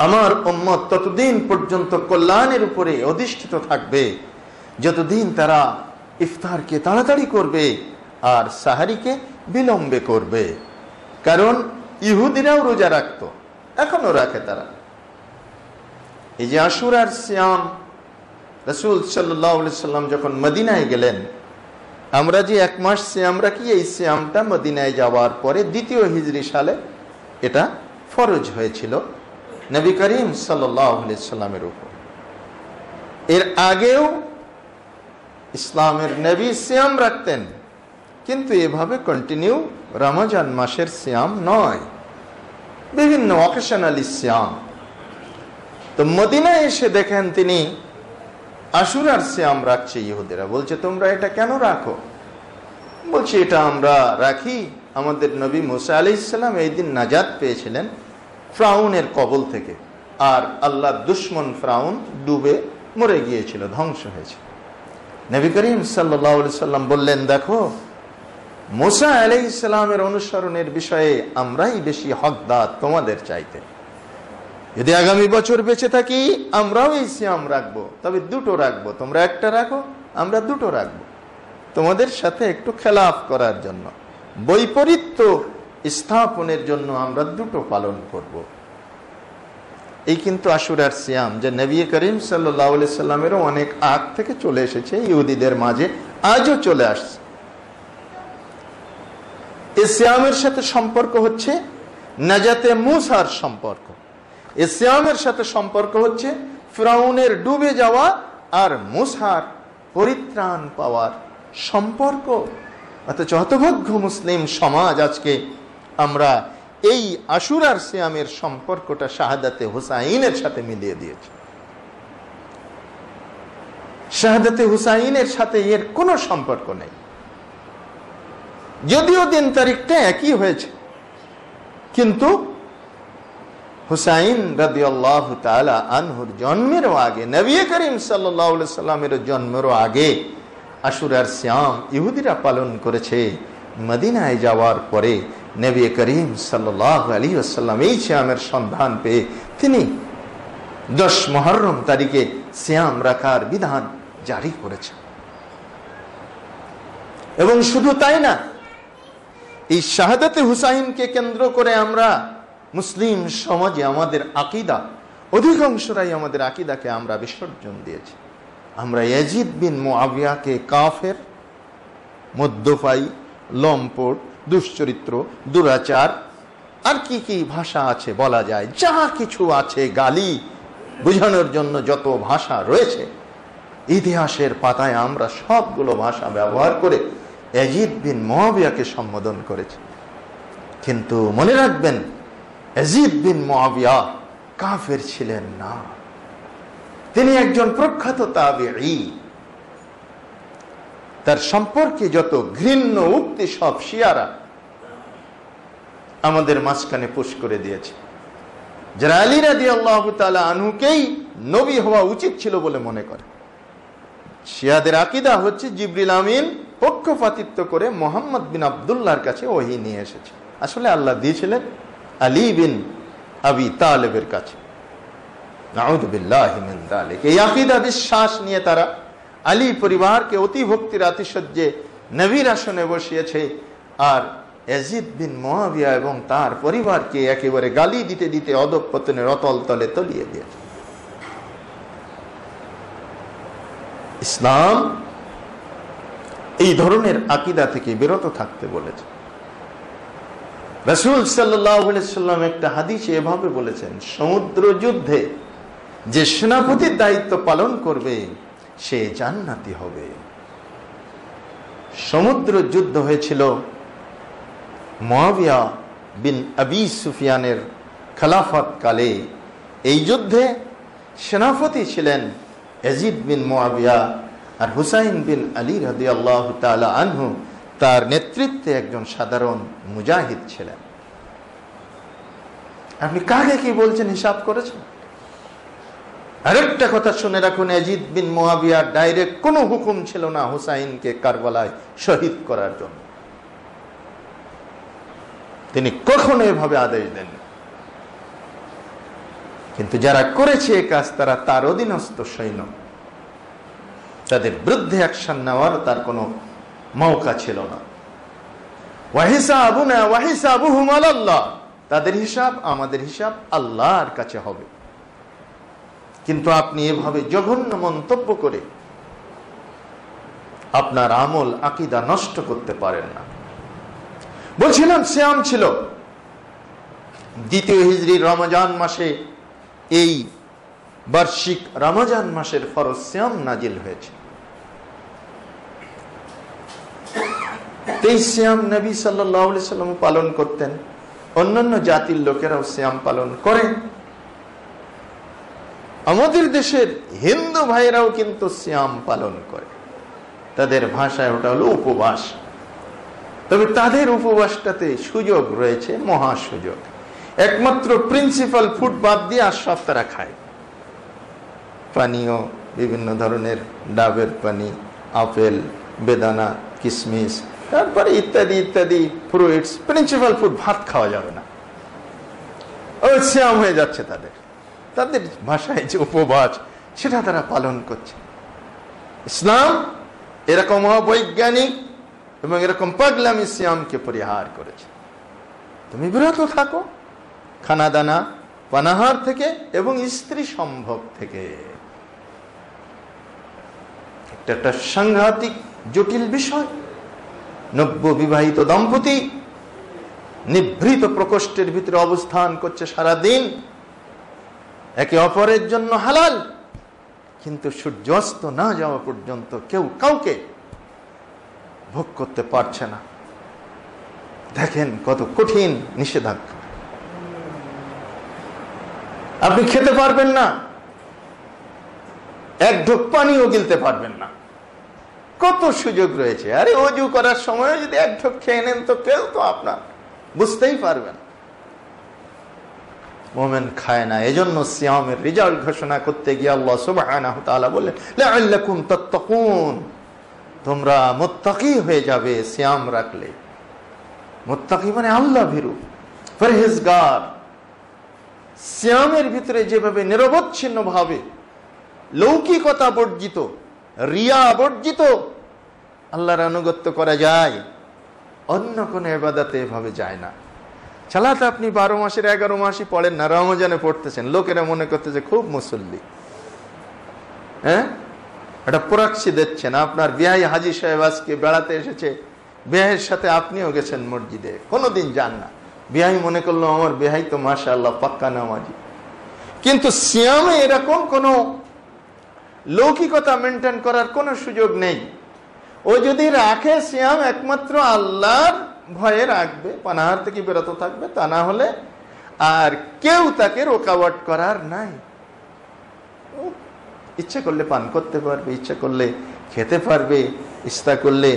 আমার উম্মত ততদিন পর্যন্ত কল্যাণের উপরে অধিষ্ঠিত থাকবে যতদিন তারা ইফতারকে তাড়াতাড়ি করবে আর সাহারিকে বিলম্বে করবে। কারণ ইহুদিরাও রোজা রাখতো, এখনো রাখে তারা। এই যে আশুরার সিয়াম, রাসূল সাল্লাল্লাহু আলাইহি সাল্লাম যখন মদিনায় গেলেন, আমরা যে 1 মাস সিয়াম রাখি, এই সিয়ামটা মদিনায় যাওয়ার পরে 2য় হিজরি সালে এটা ফরজ হয়েছিল নবী করিম সাল্লাল্লাহু আলাইহি সাল্লামের উপর। এর আগেও ইসলামের নবী সিয়াম রাখতেন, কিন্তু এভাবে কন্টিনিউ রমজান মাসের সিয়াম নয়, বিভিন্ন অকেশনালি সিয়াম। তো মদিনায় এসে দেখেন তিনি আশুরার সিয়াম রাখছে। ইহুদিরা বলছে তোমরা এটা কেন রাখো? বলছে এটা আমরা রাখি, আমাদের নবী মুসা আলাইহিস সালাম এই দিন নাজাত পেয়েছিলেন ফিরআউনের কবল থেকে, আর আল্লাহর দুশমন ফিরআউন ডুবে মরে গিয়েছিল, ধ্বংস হয়েছে। নবী করিম সাল্লাল্লাহু আলাইহি সাল্লাম বললেন দেখো, মুসা আলাইহিস সালামের অনুসরণের বিষয়ে আমরাই বেশি হকদার তোমাদের চাইতে। যদি আগামী বছর বেঁচে থাকি আমরাও এই সিয়াম রাখবো, তবে 2টো রাখবো। তোমরা একটা রাখো, আমরা 2টো রাখবো, তোমাদের সাথে একটু খেলাফ করার জন্য, বৈপরীত্য স্থাপনের জন্য আমরা 2টো পালন করব। এই কিন্তু আশুরার সিয়াম, যে নবী করিম সাল্লাল্লাহু আলাইহি সাল্লামেরও অনেক আগ থেকে চলে এসেছে, ইহুদিদের মাঝে আজও চলে আসছে। এই সিয়ামের সাথে সম্পর্ক হচ্ছে নাজাতে মুসার সম্পর্ক, এই সিয়ামের সাথে সম্পর্ক হচ্ছে ফিরআউনের ডুবে যাওয়া আর মুসার পরিত্রাণ পাওয়ার সম্পর্ক। অথচ হতভাগ্য মুসলিম সমাজ আজকে আমরা এই আশুরার সিয়ামের সম্পর্কটা শাহাদাতে হুসাইনের সাথে মিলিয়ে দিয়েছি। শাহাদাতে হুসাইনের সাথে এর কোনো সম্পর্ক নেই, যদিও দিন তারিখটা একই হয়েছে, কিন্তু হুসাইন রাদিয়াল্লাহু তাআলা আনহুর জন্মেরও আগে, নবী করিম সাল্লাল্লাহু আলাইহি সাল্লামের জন্মেরও আগে আশুরার সিয়াম ইহুদিরা পালন করেছে। মদিনায় যাওয়ার পরে নবী করিম সাল্লাল্লাহু আলাইহি ওয়াসাল্লাম এই সিয়ামের সন্ধান পেয়ে তিনি 10 মুহররম তারিখে সিয়াম রাখার বিধান জারি করেছেন। এবং শুধু তাই না, এই শাহাদাতে হুসাইনকে কেন্দ্র করে আমরা মুসলিম সমাজে আমাদের আকীদা, অধিকাংশরাই আমাদের আকীদাকে আমরা বিসর্জন দিয়েছি। আমরা ইয়াজিদ বিন মুআবিয়াকে কাফের, মদ্যপায়ী, লম্পট, দুশ্চরিত্র, দুরাচার, আর কি কি ভাষা আছে বলা যায়, যা কিছু আছে, গালি বোঝানোর জন্য যত ভাষা রয়েছে ইতিহাসের পাতায় আমরা সবগুলো ভাষা ব্যবহার করে ইয়াজিদ বিন মুআবিয়াকে সম্বোধন করেছি। কিন্তু মনে রাখবেন, ইয়াজিদ বিন মুআবিয়া কাফের ছিলেন না, তিনি একজন প্রখ্যাত তাবেঈ। তার সম্পর্কে যত ঘৃণ্য উক্তি সব শিয়ারা আমাদের মাঝখানে পুশ করে দিয়েছে, যারা আলী রাদিয়াল্লাহু তাআলা আনহুকেই নবী হওয়া উচিত ছিল বলে মনে করে। শিয়াদের আকীদা হচ্ছে জিবরিল আমিন পক্ষপাতিত্ব করে মুহাম্মদ বিন আব্দুল্লাহর কাছে ওহী নিয়ে এসেছে, আসলে আল্লাহ দিয়েছিলেন আলী বিন আবি তালেবের কাছে। নাউযু বিল্লাহি মিন যালিক। এই আকীদা বিশ্বাস নিয়ে তারা আলী পরিবারকে অতি ভক্তির আতিশয্যে নবীর আসনে বসিয়েছে, আর ইয়াজিদ বিন মুয়াবিয়া এবং তার পরিবারকে একেবারে গালি দিতে দিতে অধঃপতনের অতল তলে তলিয়ে দিয়েছে। ইসলাম এই ধরনের আকীদা থেকে বিরত থাকতে বলেছে। রাসূল সাল্লাল্লাহু আলাইহি সাল্লাম একটা হাদিসে এভাবে বলেছেন, সমুদ্র যুদ্ধে যে সেনাপতির দায়িত্ব পালন করবে সে জান্নাতি হবে। সমুদ্র যুদ্ধ হয়েছিল মুয়াবিয়া বিন আবি সুফিয়ানের খেলাফত কালে। এই যুদ্ধে সেনাপতি ছিলেন ইয়াজিদ বিন মুয়াবিয়া, আর হুসাইন বিন আলী রাদিয়াল্লাহু তাআলা আনহু তার নেতৃত্বে একজন সাধারণ মুজাহিদ ছিলেন। আপনি কাকে কি বলছেন হিসাব করেছেন? আরেকটা কথা শুনে রাখুন, ইয়াজিদ বিন মুয়াবিয়ার ডাইরেক্ট কোনো হুকুম ছিল না হুসাইনকে কারবালায় শহীদ করার জন্য। তিনি কখনো এভাবে আদেশ দেন, কিন্তু যারা করেছে এই কাজ তারা তার অধীনস্থ সৈন্য, তাদের বিরুদ্ধে অ্যাকশন নেওয়ার তার কোনো মৌকা ছিল না। ওয়াহিসাবুনা ওয়াহিসাবুহুম আলাল্লাহ, তাদের হিসাব আমাদের হিসাব আল্লাহর কাছে হবে। কিন্তু আপনি এভাবে জঘন্য মন্তব্য করে আপনার আমল আকীদা নষ্ট করতে পারেন না। বলছিলাম সিয়াম ছিল দ্বিতীয় হিজরির রমজান মাসে, এই বার্ষিক রমজান মাসের ফরজ সিয়াম নাজিল হয়েছে। এই সিয়াম নবী সাল্লাল্লাহু আলাইহি সাল্লাম পালন করতেন, অন্যান্য জাতির লোকেরাও সিয়াম পালন করেন। আমাদের দেশের হিন্দু ভাইরাও কিন্তু সিয়াম পালন করে, তাদের ভাষায় ওটা হলো উপবাস। তবে তাদের উপবাসটাতে সুযোগ রয়েছে, মহা সুযোগ। একমাত্র প্রিন্সিপাল ফুড বাদ দিয়ে আর সব তারা খায়। পানীয় বিভিন্ন ধরনের ডাবের পানি, আপেল, বেদানা, কিশমিশ, তারপরে ইত্যাদি ইত্যাদি ফ্রুইটস। প্রিন্সিপাল ফুড ভাত খাওয়া যাবে না, ওই সিয়াম হয়ে যাচ্ছে তাদের। তাদের ভাষায় যে উপবাস সেটা তারা পালন করছে। ইসলাম এরকম অবৈজ্ঞানিক এবং এরকম পাগলামি সিয়ামকে পরিহার করেছে। তুমি বিরত থাকো খানা দানা পানাহার থেকে এবং স্ত্রী সম্ভোগ থেকে। একটা সাংঘাতিক জটিল বিষয়। নব্য বিবাহিত দম্পতি নিভৃত প্রকোষ্ঠের ভিতরে অবস্থান করছে সারাদিন, একে অপরের জন্য হালাল, কিন্তু সূর্যাস্ত না যাওয়া পর্যন্ত কেউ কাউকে ভোগ করতে পারছে না। দেখেন কত কঠিন নিষেধাজ্ঞা। আপনি খেতে পারবেন না, এক ঢোক পানিও গিলতে পারবেন না। কত সুযোগ রয়েছে। আরে ওযু করার সময় যদি এক ঢোক খেয়ে নেন তো কেউ তো আপনার বুঝতেই পারবেন। মুমিন খায় না। এজন্য সিয়ামের রেজাল্ট ঘোষণা করতে গিয়ে আল্লাহ সুবহানাহু ওয়া তাআলা বললেন লাআল্লাকুম তাত্তাকুন, তোমরা মুত্তাকি হয়ে যাবে সিয়াম রাখলে। মুত্তাকি মানে আল্লাহ ভীরু, পরহেজগার। সিয়ামের ভিতরে যেভাবে নিরবচ্ছিন্ন ভাবে লৌকিকতা বর্জিত, রিয়া বর্জিত আল্লাহর আনুগত্য করা যায়, অন্য কোন ইবাদতে এভাবে যায় না। সালাত আপনি 12 মাসের 11 মাসই পড়েন না, রমজানে পড়তেছেন, লোকেরা মনে করতেছে খুব মুসল্লি। হ্যাঁ, এটা প্রোক্সি দিচ্ছেন। আপনার বিহাই হাজি সাহেব আজকে বেড়াতে এসেছে, বিহাইয়ের সাথে আপনিও গেছেন মসজিদে, কোনোদিন যান না। বিহাই মনে করলো আমার বিহাই তো মাশাআল্লাহ পাক্কা নামাজি। কিন্তু সিয়ামে এরকম কোন লৌকিকতা মেনটেন করার কোন সুযোগ নেই। ও যদি রাখে সিয়াম একমাত্র আল্লাহর ভয়ে রাখবে, পানাহার থেকে বিরত থাকবে, তা না হলে আর কেউ তাকে রোকাওয়াট করার নাই। ইচ্ছা করলে পান করতে পারবে, ইচ্ছা করলে খেতে পারবে, ইচ্ছা করলে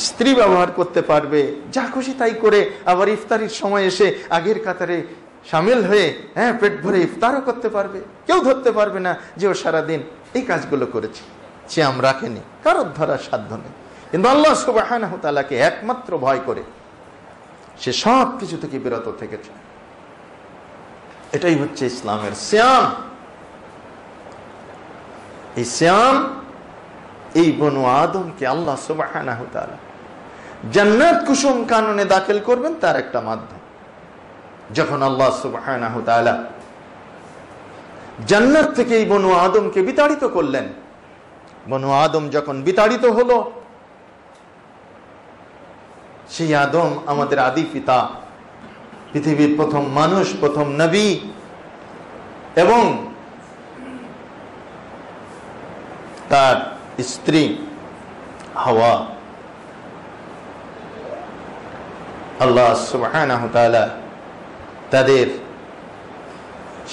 স্ত্রী ব্যবহার করতে পারবে, যা খুশি তাই করে আবার ইফতারির সময় এসে আগের কাতারে সামিল হয়ে পেট ভরে ইফতারও করতে পারবে। কেউ ধরতে পারবে না যে ও সারাদিন এই কাজগুলো করেছে, সিয়াম রাখেনি, কারোর ধরার সাধ্য নেই। কিন্তু আল্লাহ সুবহানাহু ওয়া তাআলাকে একমাত্র ভয় করে সে সব কিছু থেকে বিরত থেকেছে। এটাই হচ্ছে ইসলামের সিয়াম। এই সিয়াম এই বনু আদমকে আল্লাহ সুবহানাহু ওয়া তাআলা জান্নাত কুসুম কাননে দাখিল করবেন তার একটা মাধ্যম। যখন আল্লাহ সুবহানাহু ওয়া তাআলা জান্নাত থেকে এই বনু আদমকে বিতাড়িত করলেন, বনু আদম যখন বিতাড়িত হলো, সেই আদম আমাদের আদি পিতা, পৃথিবীর প্রথম মানুষ, প্রথম নবী, এবং তার স্ত্রী হাওয়া, আল্লাহ সুবহানাহু ওয়া তাআলা তাদের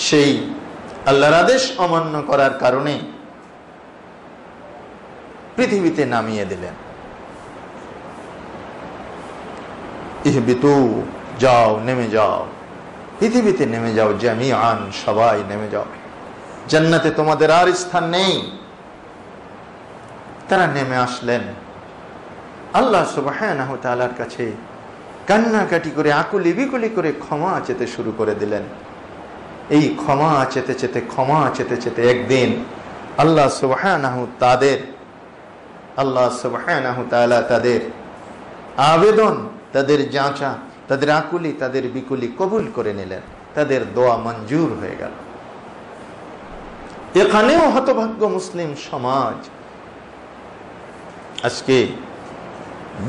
সেই আল্লাহর আদেশ অমান্য করার কারণে পৃথিবীতে নামিয়ে দিলেন। ইহবিতু, যাও, নেমে যাও, পৃথিবীতে নেমে যাও, জামিআন, সবাই নেমে যাও, জান্নাতে তোমাদের আর স্থান নেই। তারা নেমে আসলেন, আল্লাহ সুবহানাহু ওয়া তাআলার কাছে কান্নাকাটি করে, আকুলি বিকুলি করে ক্ষমা চেতে শুরু করে দিলেন। এই ক্ষমা চেতে চেতে একদিন আল্লাহ সুবহানাহু তাআলা তাদের আবেদন, তাদের যাচা, তাদের আকুলি, তাদের বিকুলি কবুল করে নিলেন, তাদের দোয়া মঞ্জুর হয়ে গেল। এখানেও হতভাগ্য মুসলিম সমাজ আজকে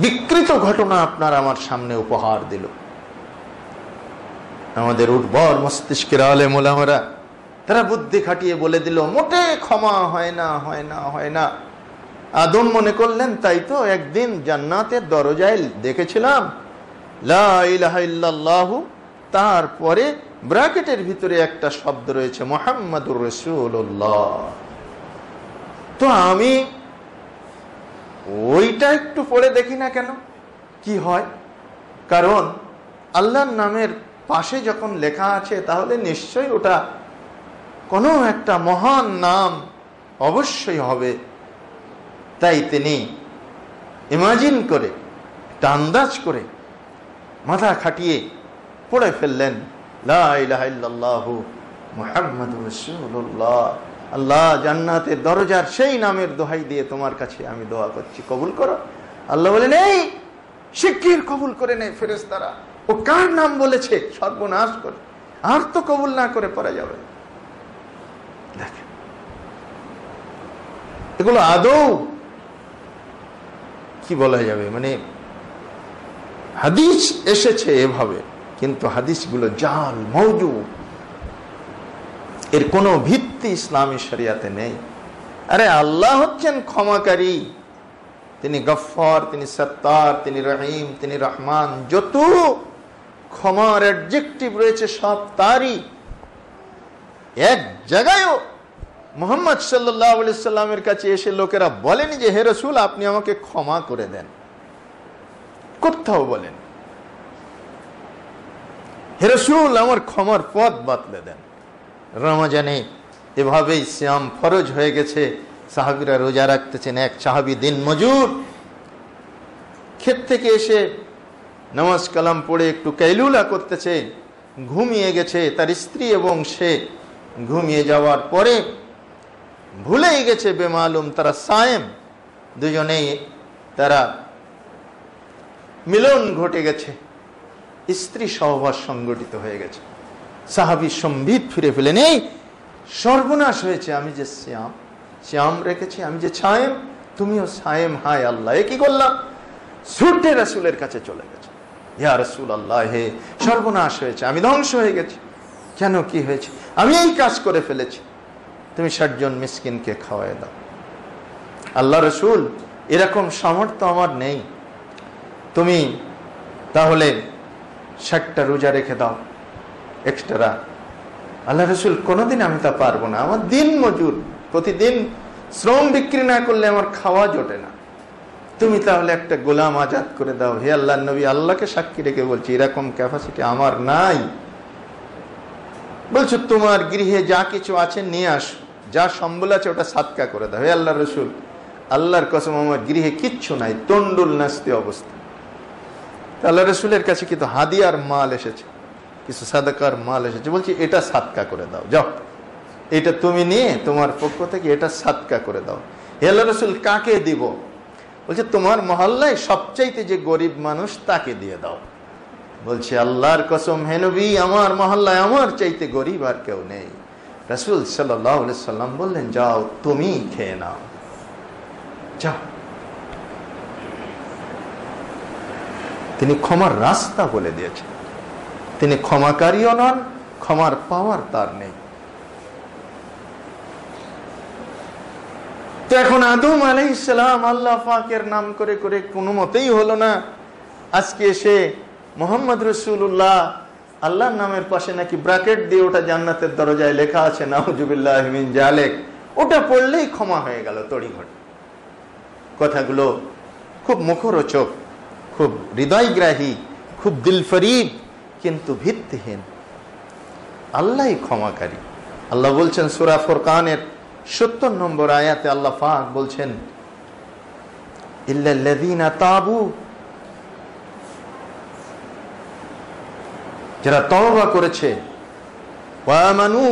বিকৃত ঘটনা আপনার আমার সামনে উপহার দিল। আমাদের উর্বর মস্তিষ্কের আলেম ওলামারা তারা বুদ্ধি খাটিয়ে বলে দিল, মোটে ক্ষমা হয় না, হয় না, হয় না। আদম মনে করলেন, তাই তো একদিন জান্নাতের দরজায় দেখেছিলাম লা ইলাহা ইল্লাল্লাহু, তারপরে ব্র্যাকেটের ভিতরে একটা শব্দ রয়েছে মুহাম্মাদুর রাসূলুল্লাহ। তো আমি ওইটা একটু পড়ে দেখি না কেন, কি হয়? কারণ আল্লাহর নামের পাশে যখন লেখা আছে তাহলে নিশ্চয়ই ওটা কোনো একটা মহান নাম অবশ্যই হবে। তাই তিনি ইমাজিন করে, আন্দাজ করে, মাথা খাটিয়ে পড়ে ফেললেন লা ইলাহা ইল্লাল্লাহু মুহাম্মাদুর রাসূলুল্লাহ। আল্লাহ, জান্নাতের দরজার সেই নামের দোহাই দিয়ে তোমার কাছে আমি দোয়া করছি, কবুল করো। আল্লাহ বলেন, এই শিগগির কবুল করে নে ফেরেশতারা, ও কার নাম বলেছে, সর্বনাশ করে, আর তো কবুল না করে পড়া যাবে। দেখেন, এগুলো আদৌ কি বলা যাবে, মানে হাদিস এসেছে এভাবে, কিন্তু হাদিসগুলো জাল, মওজুদ, এর কোনো ভিত্তি ইসলামী শরিয়াতে নেই। আরে আল্লাহ হচ্ছেন ক্ষমাকারী, তিনি গফফার, তিনি সত্তার, তিনি রহিম, তিনি রহমান, যত ক্ষমার অ্যাডজেক্টিভ রয়েছে সব তারই। এক জায়গায়ও মুহাম্মদ সাল্লাল্লাহু আলাইহি সাল্লামের কাছে এসে লোকেরা বলেনি যে হে রাসূল আপনি আমাকে ক্ষমা করে দেন, কোথাও বলেন হে রাসূল আমার ক্ষমার পথ বাতলে দেন। রমজানে এভাবেই সিয়াম ফরজ হয়ে গেছে, সাহাবীরা রোজা রাখতেছেন। এক সাহাবী দিন মজুর, ক্ষেত থেকে এসে নামাজ কালাম পড়ে একটু কাইলুলা করতেছে, ঘুমিয়ে গেছে। তার স্ত্রী এবং সে ঘুমিয়ে যাওয়ার পরে ভুলেই গেছে বেমালুম তারা সায়েম, দুজনেই তারা মিলন ঘটে গেছে, স্ত্রী সহবাস সংগঠিত হয়ে গেছে। সাহাবী সম্বিত ফিরে ফেলেন, এই সর্বনাশ হয়েছে, আমি যে শ্যাম রেখেছি, আমি যে ছায়েম, তুমিও ছায়েম, হায় আল্লাহ, এ কি করলাম? ছুটে রাসূলের কাছে চলে গেছে, ইয়া রাসূলুল্লাহ, হে সর্বনাশ হয়েছে, আমি ধ্বংস হয়ে গেছি। কেন, কি হয়েছে? আমি এই কাজ করে ফেলেছি, তুমি 60 জন মিসকিনকে খাওয়াই দাও। আল্লাহ রাসূল, এরকম সামর্থ্য আমার নেই, তুমি তাহলে 60টা রোজা রেখে দাও এক্সট্রা। আল্লাহ রাসূল, কোনোদিন আমি তা পারবো না, আমার দিন মজুর, প্রতিদিন শ্রম বিক্রি না করলে আমার খাওয়া জোটে না, তুমি তাহলে একটা গোলাম আজাদ করে দাও। হে আল্লাহর নবী, আল্লাহকে সাক্ষী রেখে বলছি এরকম ক্যাপাসিটি আমার নাই। বলছো তোমার গৃহে যা কিছু আছে নিয়ে আসো, যা সম্বল আছে ওটা সাদকা করে দাও। হে আল্লাহ রাসূল, আল্লাহর কসম আমার গৃহে কিচ্ছু নাই, তন্ডুল নাস্তি অবস্থা। আল্লাহ রাসূলের কাছে কিন্তু হাদিয়ার মাল এসেছে, কিছু সাদাকার মাল এসেছে, বলছি এটা সাদকা করে দাও, যাও এটা তুমি নিয়ে তোমার পক্ষ থেকে এটা সাদকা করে দাও। হে আল্লাহ রাসূল, কাকে দিব? বলছে তোমার মহল্লায় সবচাইতে যে গরিব মানুষ তাকে দিয়ে দাও। বলছে আল্লাহর কসম হে নবী, আমার মহল্লায় আমার চাইতে গরিব আর কেউ নেই। রাসূল সাল্লাল্লাহু আলাইহি সাল্লাম বললেন, যাও তুমি খেয়ে নাও, যাও। তিনি ক্ষমার রাস্তা বলে দিয়েছেন। তিনি ক্ষমাকারীও নন, ক্ষমার পাওয়ার তার নেই। তো এখন আদম আলাইহিস সালাম আল্লাহ পাকের নাম করে করে কোনো মতেই হলো না। আজকে এসে মুহাম্মদ রাসূলুল্লাহ আল্লাহর নামের পাশে নাকি ব্র্যাকেট দিয়ে ওটা জান্নাতের দরজায় লেখা আছে নাউজুবিল্লাহি মিন জালিক, ওটা পড়লেই ক্ষমা হয়ে গেল তড়িঘড়ি। কথাগুলো খুব মুখরোচক, খুব হৃদয়গ্রাহী, খুব দিলফরিব, কিন্তু ভিত্তিহীন। আল্লাহই ক্ষমাকারী। আল্লাহ বলছেন সূরা ফুরকানের 70 নম্বর আয়াতে আল্লাহ পাক বলছেন, ইল্লাল্লাযীনা তাবু, যারা তওবা করেছে, ওয়া আমানু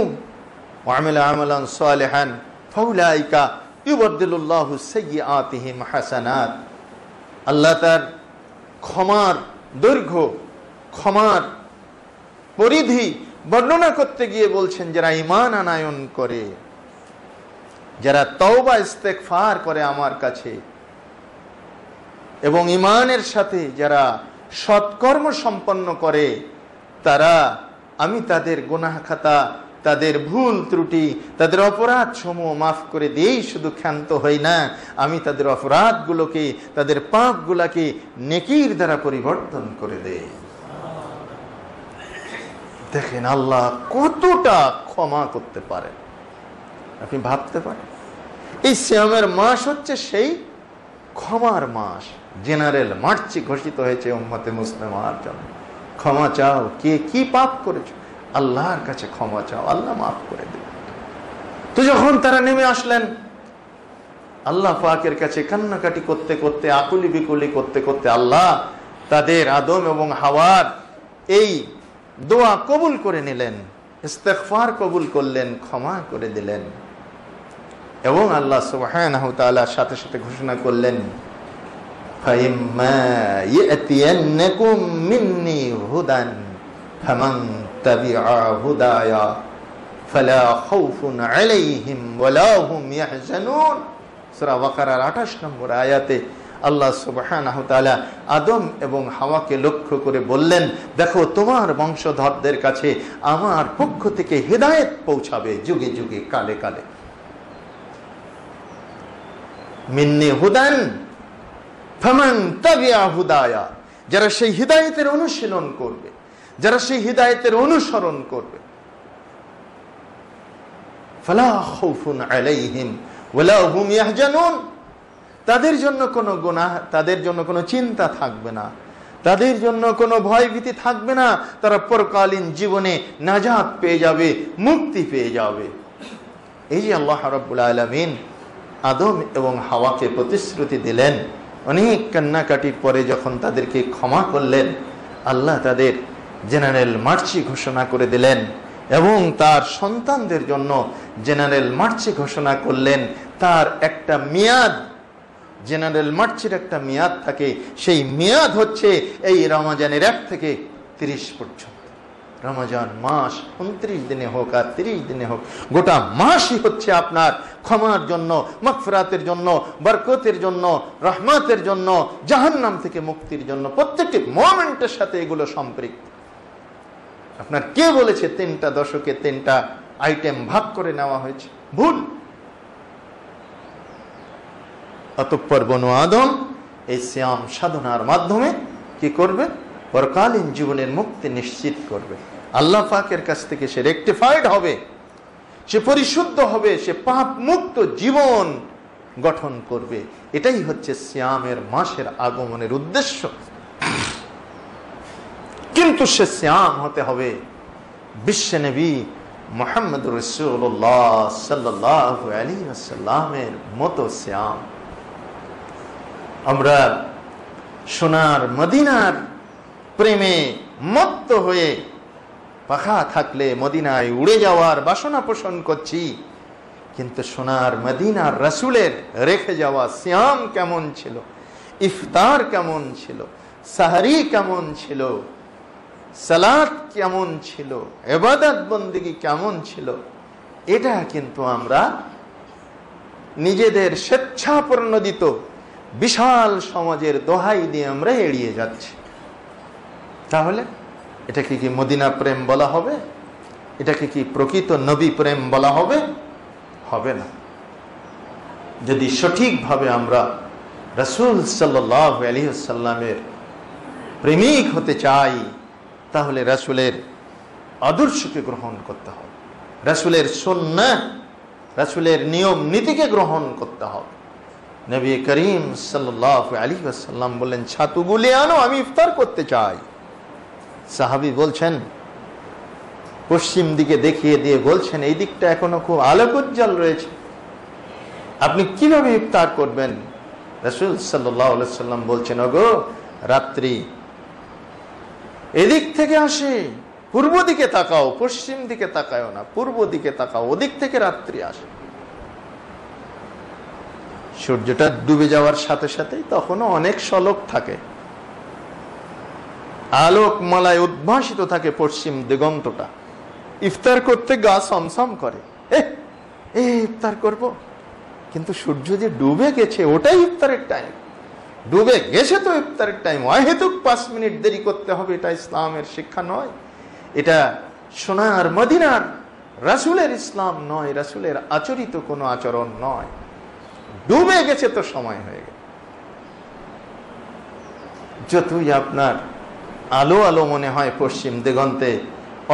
ওয়া আমিলু আমালান সালিহান ফাউলাইকা ইউবাদদিলুল্লাহু সাইয়্যাতিহিম হাসানাত। আল্লাহ তার ক্ষমার দৈর্ঘ্য, ক্ষমার পরিধি বর্ণনা করতে গিয়ে বলছেন, যারা ঈমান আনয়ন করে, যারা তওবা ইস্তেগফার করে আমার কাছে, এবং ঈমানের সাথে যারা সৎকর্ম সম্পন্ন করে, তারা আমি তাদের গুনাহ খাতা, তাদের ভুল ত্রুটি, তাদের অপরাধ সমূহ মাফ করে দিয়েই শুধু ক্ষান্ত হই না, আমি তাদের অপরাধগুলোকে, তাদের পাপগুলোকে নেকির দ্বারা পরিবর্তন করে দেই। দেখেন আল্লাহ কতটা ক্ষমা করতে পারে, আপনি ভাবতে পারেন। এই সিয়ামের মাস হচ্ছে সেই ক্ষমার মাস। জেনারেল মার্চি ঘোষিত হয়েছে উম্মতে মুসলিমার জন্য। ক্ষমা চাও, কে কি পাপ করেছো, আল্লাহর কাছে ক্ষমা চাও, আল্লাহ মাফ করে দেবে। তো যখন তারা নেমে আসলেন আল্লাহ পাকের কাছে কান্নাকাটি করতে করতে, আকুলি বিকুলি করতে করতে, আল্লাহ তাদের আদম এবং হাওয়ার এই দোয়া কবুল করে নিলেন, ইস্তেগফার কবুল করলেন, ক্ষমা করে দিলেন। এবং আল্লাহ সুবহানাহু ওয়া তাআলা সাথে সাথে ঘোষণা করলেন, ফাইম্মা ইয়াতিয়ান্নাকুম মিন্নি হুদান ফামান তাবিআ হুদায়া ফালা খাউফুন আলাইহিম ওয়ালা হুম ইয়াহজানুন। সূরা বাকারার 28 নম্বর আয়াতে আল্লাহ সুবহানাহু ওয়া তাআলা আদম এবং হাওয়াকে লক্ষ্য করে বললেন, দেখো তোমার বংশধরদের কাছে আমার পক্ষ থেকে হিদায়াত পৌঁছাবে যুগে যুগে, কালে কালে। মিন্নি হুদান ফামান তাবিআ হুদায়া, যারা সেই হিদায়াতের অনুশীলন করবে, যারা সেই হিদায়াতের অনুসরণ করবে, ফালা খাউফুন আলাইহিম ওয়ালা হুম ইয়াহজানুন, তাদের জন্য কোনো গুনাহ, তাদের জন্য কোনো চিন্তা থাকবে না, তাদের জন্য কোনো ভয় ভীতি থাকবে না। তারা পরকালীন জীবনে নাজাত পেয়ে যাবে, মুক্তি পেয়ে যাবে। এই যে আল্লাহ রাব্বুল আলামিন আদম এবং হাওয়াকে প্রতিশ্রুতি দিলেন, অনেক কান্নাকাটির পরে যখন তাদেরকে ক্ষমা করলেন, আল্লাহ তাদের জেনারেল মার্চি ঘোষণা করে দিলেন এবং তার সন্তানদের জন্য জেনারেল মার্চি ঘোষণা করলেন। তার একটা মেয়াদ, জেনারেল মার্চের একটা মেয়াদ থাকে, সেই মেয়াদ হচ্ছে এই রমজানের 1 থেকে 30 পর্যন্ত। রমজান মাস 29 দিনে হোক আর 30 দিনে হোক, গোটা মাসই হচ্ছে আপনার ক্ষমার জন্য, মাগফিরাতের জন্য, বরকতের জন্য, রহমতের জন্য, জাহান্নাম থেকে মুক্তির জন্য। প্রত্যেকটি মোমেন্টের সাথে এগুলো সম্পৃক্ত। আপনার কে বলেছে 3টা দশকে 3টা আইটেম ভাগ করে নেওয়া হয়েছে? ভুল। অতঃপর বনু আদম এই সিয়াম সাধনার মাধ্যমে কি করবে? পরকালীন জীবনের মুক্তি নিশ্চিত করবে। আল্লাহ পাকের কাছ থেকে সে রেকটিফাইড হবে, সে পরিশুদ্ধ হবে, সে পাপ মুক্ত জীবন গঠন করবে। এটাই হচ্ছে সিয়ামের মাসের আগমনের উদ্দেশ্য। কিন্তু সে সিয়াম হতে হবে বিশ্বনবী মুহাম্মদ রাসূলুল্লাহ সাল্লাল্লাহু আলাইহি ওয়াসাল্লামের মতো সিয়াম। আমরা সোনার মদিনার প্রেমে মত্ত হয়ে পাখা থাকলে মদিনায় উড়ে যাওয়ার বাসনা পোষণ করছি, কিন্তু সোনার মদিনার রাসূলের রেখে যাওয়া সিয়াম কেমন ছিল, ইফতার কেমন ছিল, সাহারি কেমন ছিল, সালাত কেমন ছিল, ইবাদত বন্দেগী কেমন ছিল, এটা কিন্তু আমরা নিজেদের স্বেচ্ছাপ্রণোদিত বিশাল সমাজের দোহাই দিয়ে আমরা এড়িয়ে যাচ্ছি। তাহলে এটাকে কি মদিনা প্রেম বলা হবে? এটাকে কি প্রকৃত নবী প্রেম বলা হবে? হবে না। যদি সঠিকভাবে আমরা রাসূল সাল্লাল্লাহু আলাইহি ওয়াসাল্লামের প্রেমিক হতে চাই, তাহলে রাসূলের আদর্শকে গ্রহণ করতে হবে, রাসূলের সুন্নাহ, রাসূলের নিয়ম নীতিকে গ্রহণ করতে হবে। নবী করিম সাল্লাল্লাহু আলাইহি ওয়াসাল্লাম বললেন, ছাতুগুলি আনো, আমি ইফতার করতে চাই। সাহাবী বলছেন, পশ্চিম দিকে দেখিয়ে দিয়ে বলছেন, এই দিকটা এখনো খুব আলোকোজ্জ্বল রয়েছে, আপনি কিভাবে ইফতার করবেন? রাসূল সাল্লাল্লাহু আলাইহি ওয়াসাল্লাম বলছেন, ওগো রাত্রি এদিক থেকে আসে, পূর্ব দিকে তাকাও, পশ্চিম দিকে তাকাও না, পূর্ব দিকে তাকাও, ওদিক থেকে রাত্রি আসে। সূর্যটা ডুবে যাওয়ার সাথে সাথে তখনও অনেক শলক থাকে, আলোক মালায় উদ্ভাসিত থাকে পশ্চিম দিগন্তটা। ইফতার করতে গা সমসম করে, ইফতার করব, কিন্তু সূর্য যে ডুবে গেছে ওটাই ইফতারের টাইম, ডুবে গেছে তো ইফতারের টাইম, অহেতুক 5 মিনিট দেরি করতে হবে, এটা ইসলামের শিক্ষা নয়, এটা সোনার মদিনার রাসূলের ইসলাম নয়, রাসূলের আচরিত কোনো আচরণ নয়। ডুবে গেছে তো সময় হয়ে গেছে। যতই আপনার আলো আলো মনে হয় পশ্চিম দিগন্তে,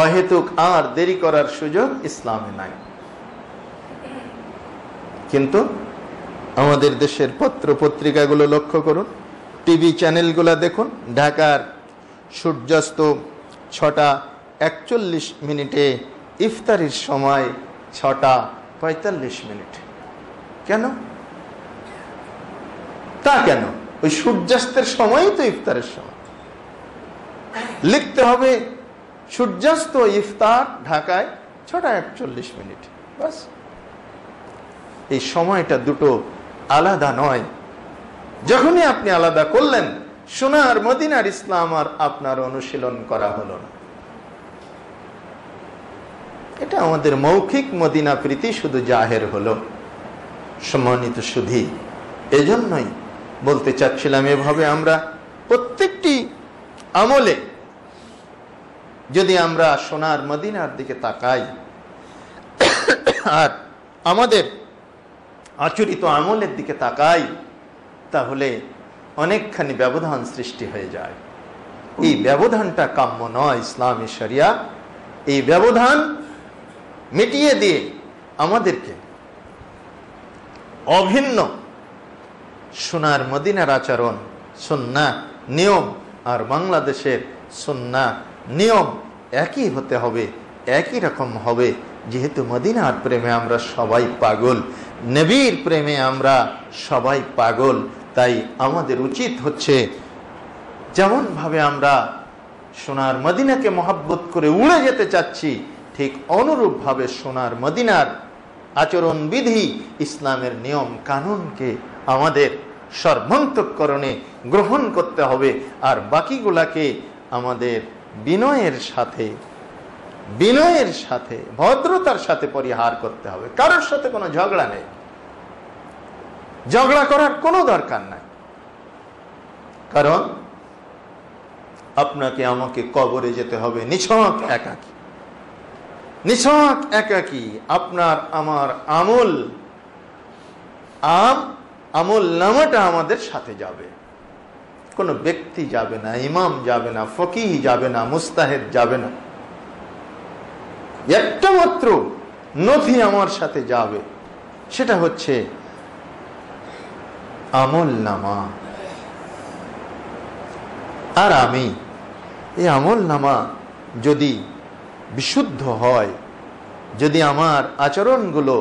অহেতুক আর দেরি করার সুযোগ ইসলামে নাই। কিন্তু আমাদের দেশের পত্র পত্রিকাগুলো লক্ষ্য করুন, টিভি চ্যানেলগুলো দেখুন, ঢাকার সূর্যাস্ত 6:41 ইফতারির সময় 6:45। কেন? তা কেন? ওই সূর্যাস্তের সময়ই তো ইফতারের সময়। লিখতে হবে সূর্যাস্ত ইফতার ঢাকায় 6:41, বাস। এই সময়টা দুটো আলাদা নয়। যখনই আপনি আলাদা করলেন, সোনার মদিনার ইসলাম আর আপনার অনুশীলন করা হলো না। এটা আমাদের মৌখিক মদিনা প্রীতি শুধু জাহের হলো। সম্মানিত সুধী, এজন্যই বলতে চাচ্ছিলাম, এভাবে আমরা প্রত্যেকটি আমলে যদি আমরা সোনার মদিনার দিকে তাকাই আর আমাদের আচরিত আমলের দিকে তাকাই, তাহলে অনেকখানি ব্যবধান সৃষ্টি হয়ে যায়। এই ব্যবধানটা কাম্য নয় ইসলামী শরিয়া। এই ব্যবধান মিটিয়ে দিয়ে আমাদেরকে অভিন্ন সোনার মদিনার আচরণ, সুন্নাহ নিয়ম আর বাংলাদেশের সুন্নাহ নিয়ম একই হতে হবে, একই রকম হবে। যেহেতু মদিনার প্রেমে আমরা সবাই পাগল, নবীর প্রেমে আমরা সবাই পাগল, তাই আমাদের উচিত হচ্ছে যেমন ভাবে আমরা সোনার মদিনাকে মহব্বত করে উড়ে যেতে চাচ্ছি, ঠিক অনুরূপ ভাবে সোনার মদিনার আচরণ বিধি, ইসলামের নিয়ম কানুনকে আমাদের সর্বান্তঃকরণে গ্রহণ করতে হবে। আর বাকিগুলাকে আমাদের বিনয়ের সাথে ভদ্রতার সাথে পরিহার করতে হবে। কারোর সাথে কোনো ঝগড়া নেই, ঝগড়া করার কোনো দরকার নাই। কারণ আপনাকে আমাকে কবরে যেতে হবে নিছক একাকী, নিছক একাকী। আপনার আমার আমল নামাটা আমাদের সাথে যাবে, কোনো ব্যক্তি যাবে না, ইমাম যাবে না, ফকিহ যাবে না, মুস্তাহিদ যাবে না। একটা মাত্র নথি আমার সাথে যাবে, সেটা হচ্ছে আমল নামা। আর আমি এই আমল নামা যদি বিশুদ্ধ হয়, যদি আমার আচরণগুলো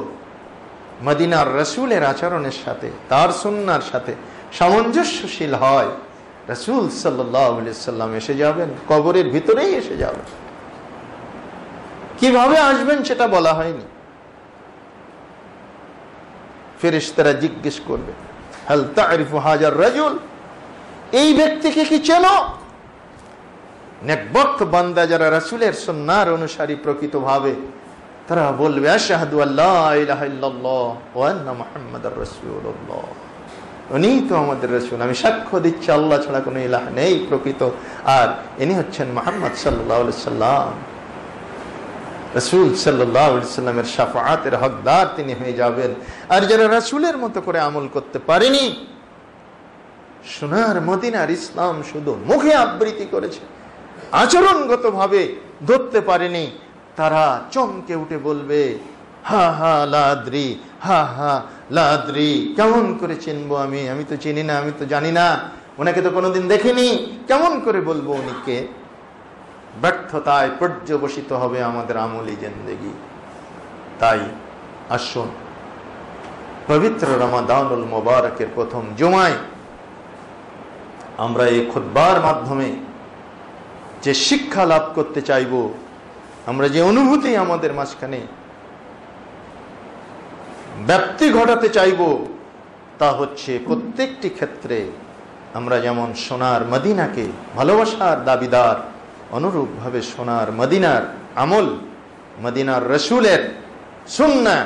মদিনার রাসূলের আচরণের সাথে, তার সুন্নাহর সাথে সামঞ্জস্যশীল হয়, রাসূল সাল্লাল্লাহু আলাইহি সাল্লাম এসে যাবেন, কবরের ভিতরেই এসে যাবেন। কিভাবে আসবেন সেটা বলা হয়নি। ফেরেশতারা জিজ্ঞেস করবে, হাল তা'রিফু হাজার রাজুল, এই ব্যক্তিকে কি চেনো? নেকবক্ত বান্দা যারা রাসূলের সুন্নাহর অনুসারী প্রকৃতভাবে, তারা বলবে আশহাদু আল্লা ইলাহা ইল্লাল্লাহ ওয়া আন্না মুহাম্মাদার রাসূলুল্লাহ, উনি তো আমাদের রাসূল, আমি সাক্ষ্য দিচ্ছি আল্লাহ ছাড়া কোনো ইলাহ নেই প্রকৃত, আর ইনি হচ্ছেন মুহাম্মদ সাল্লাল্লাহু আলাইহি সাল্লাম। রাসূল সাল্লাল্লাহু আলাইহি সাল্লামের শাফাআতের হকদার তিনি হয়ে যাবেন। আর যারা রাসূলের মতো করে আমল করতে পারেনি, সোনার মদিনার ইসলাম শুধু মুখে আবৃত্তি করেছে, আচরণগতভাবে ধরতে পারেনি, তারা চমকে উঠে বলবে হা হা লাদ্রি, হা হা লাদ্রি, কেমন করে চিনবো আমি? আমি তো চিনি না, আমি তো জানি না, ওনাকে তো কোনোদিন দেখিনি, কেমন করে বলবো উনিকে? ব্যর্থতায় পর্যবসিত হবে আমাদের আমলি জিন্দেগি। তাই আসুন পবিত্র রমাদানুল মুবারকের প্রথম জুমায় আমরা এই খুতবার মাধ্যমে যে শিক্ষা লাভ করতে চাইব, আমরা যে অনুভূতি আমাদের মাঝখানে ব্যাপ্তি ঘটাতে চাইব, তা হচ্ছে প্রত্যেকটি ক্ষেত্রে আমরা যেমন সোনার মদিনাকে ভালোবাসার দাবিদার, অনুরূপভাবে সোনার মদিনার আমল, মদিনার রসুলের সুন্নাহ,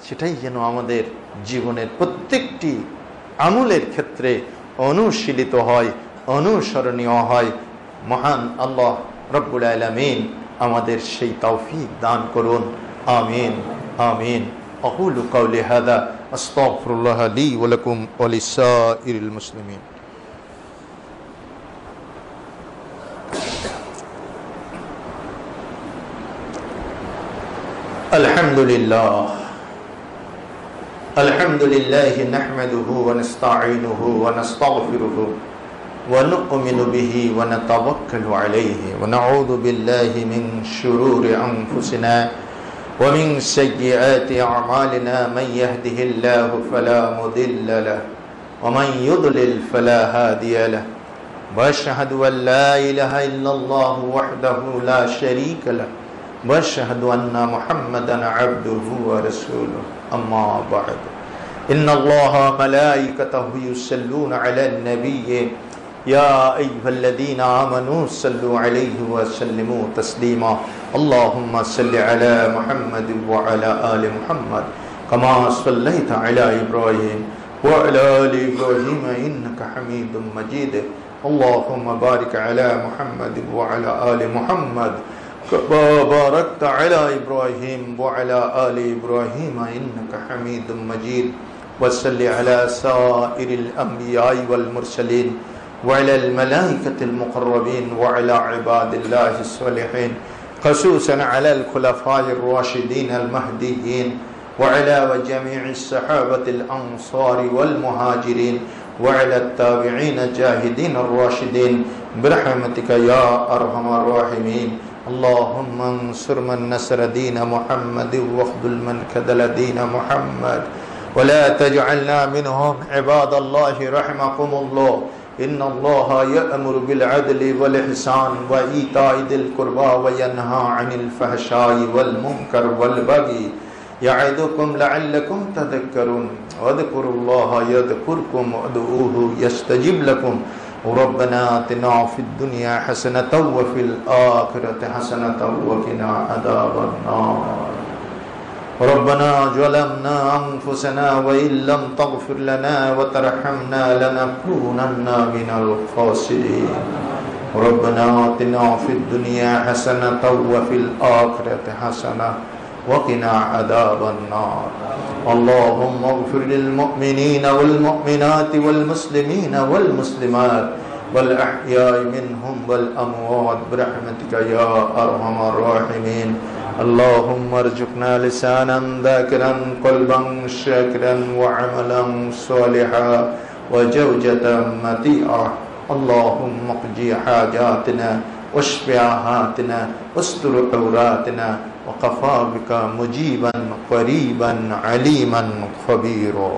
সেটাই যেন আমাদের জীবনের প্রত্যেকটি আমলের ক্ষেত্রে অনুশীলিত হয়, অনুসরণীয় হয়। মহান আল্লাহ রব্বুল আলামিন আমাদের সেই তৌফিক দান করুন। আমিন আমিন। أقول قولي هذا أستغفر الله لي ولكم ولسائر المسلمين. الحمد لله نحمده ونستعينه ونستغفره ونؤمن به ونتوكل عليه ونعوذ بالله من شرور أنفسنا ومن سيئات أعمالنا، من يهده الله فلا مضل له ومن يضلل فلا هادي له، وأشهد أن لا إله إلا الله وحده لا شريك له، وأشهد أن محمدا عبده ورسوله. أما بعد، إن الله وملائكته يصلون على النبي يا أيها الذين آمنوا صلوا عليه وسلموا تسليما. اللهم صل على محمد وعلى آل محمد كما صليت على إبراهيم وعلى آل إبراهيم إنك حميد مجيد. اللهم بارك على محمد وعلى آل محمد كما باركت على إبراهيم وعلى آل إبراهيم إنك حميد مجيد. وصل على سائر الأنبياء والمرسلين وعلى الملائكة المقربين وعلى عباد الله الصالحين، خصوصا على الخلفاء الراشدين المهديين وعلى جميع الصحابة الأنصار والمهاجرين وعلى التابعين الجاهدين الراشدين برحمتك يا أرحم الراحمين. اللهم انصر من نصر دين محمد واخذل من خذل دين محمد، ولا تجعلنا منهم. عباد الله رحمكم الله، إن الله يأمر بالعدل والإحسان وإيتاء ذي القربى وينهى عن الفحشاء والمنكر والبغي يعظكم لعلكم تذكرون. واذكروا الله يذكركم وادعوه يستجب لكم. ربنا آتنا في الدنيا حسنة وفي الآخرة حسنة وقنا عذاب النار. ربنا ظلمنا أنفسنا وإن لم تغفر لنا وترحمنا لنكونن من الخاسرين. ربنا آتنا في الدنيا حسنة وفي الآخرة حسنة وقنا عذاب النار. اللهم اغفر للمؤمنين والمؤمنات والمسلمين والمسلمات والأحياء منهم والأموات برحمتك يا أرحم الراحمين. اللهم ارزقنا لسانا ذاكرا قلبا شاكرا وعملا صالحا وزوجة مطيعة. اللهم اقضي حاجاتنا واشف آهاتنا واستر عوراتنا وكفى بك مجيبا قريبا عليما خبيرا.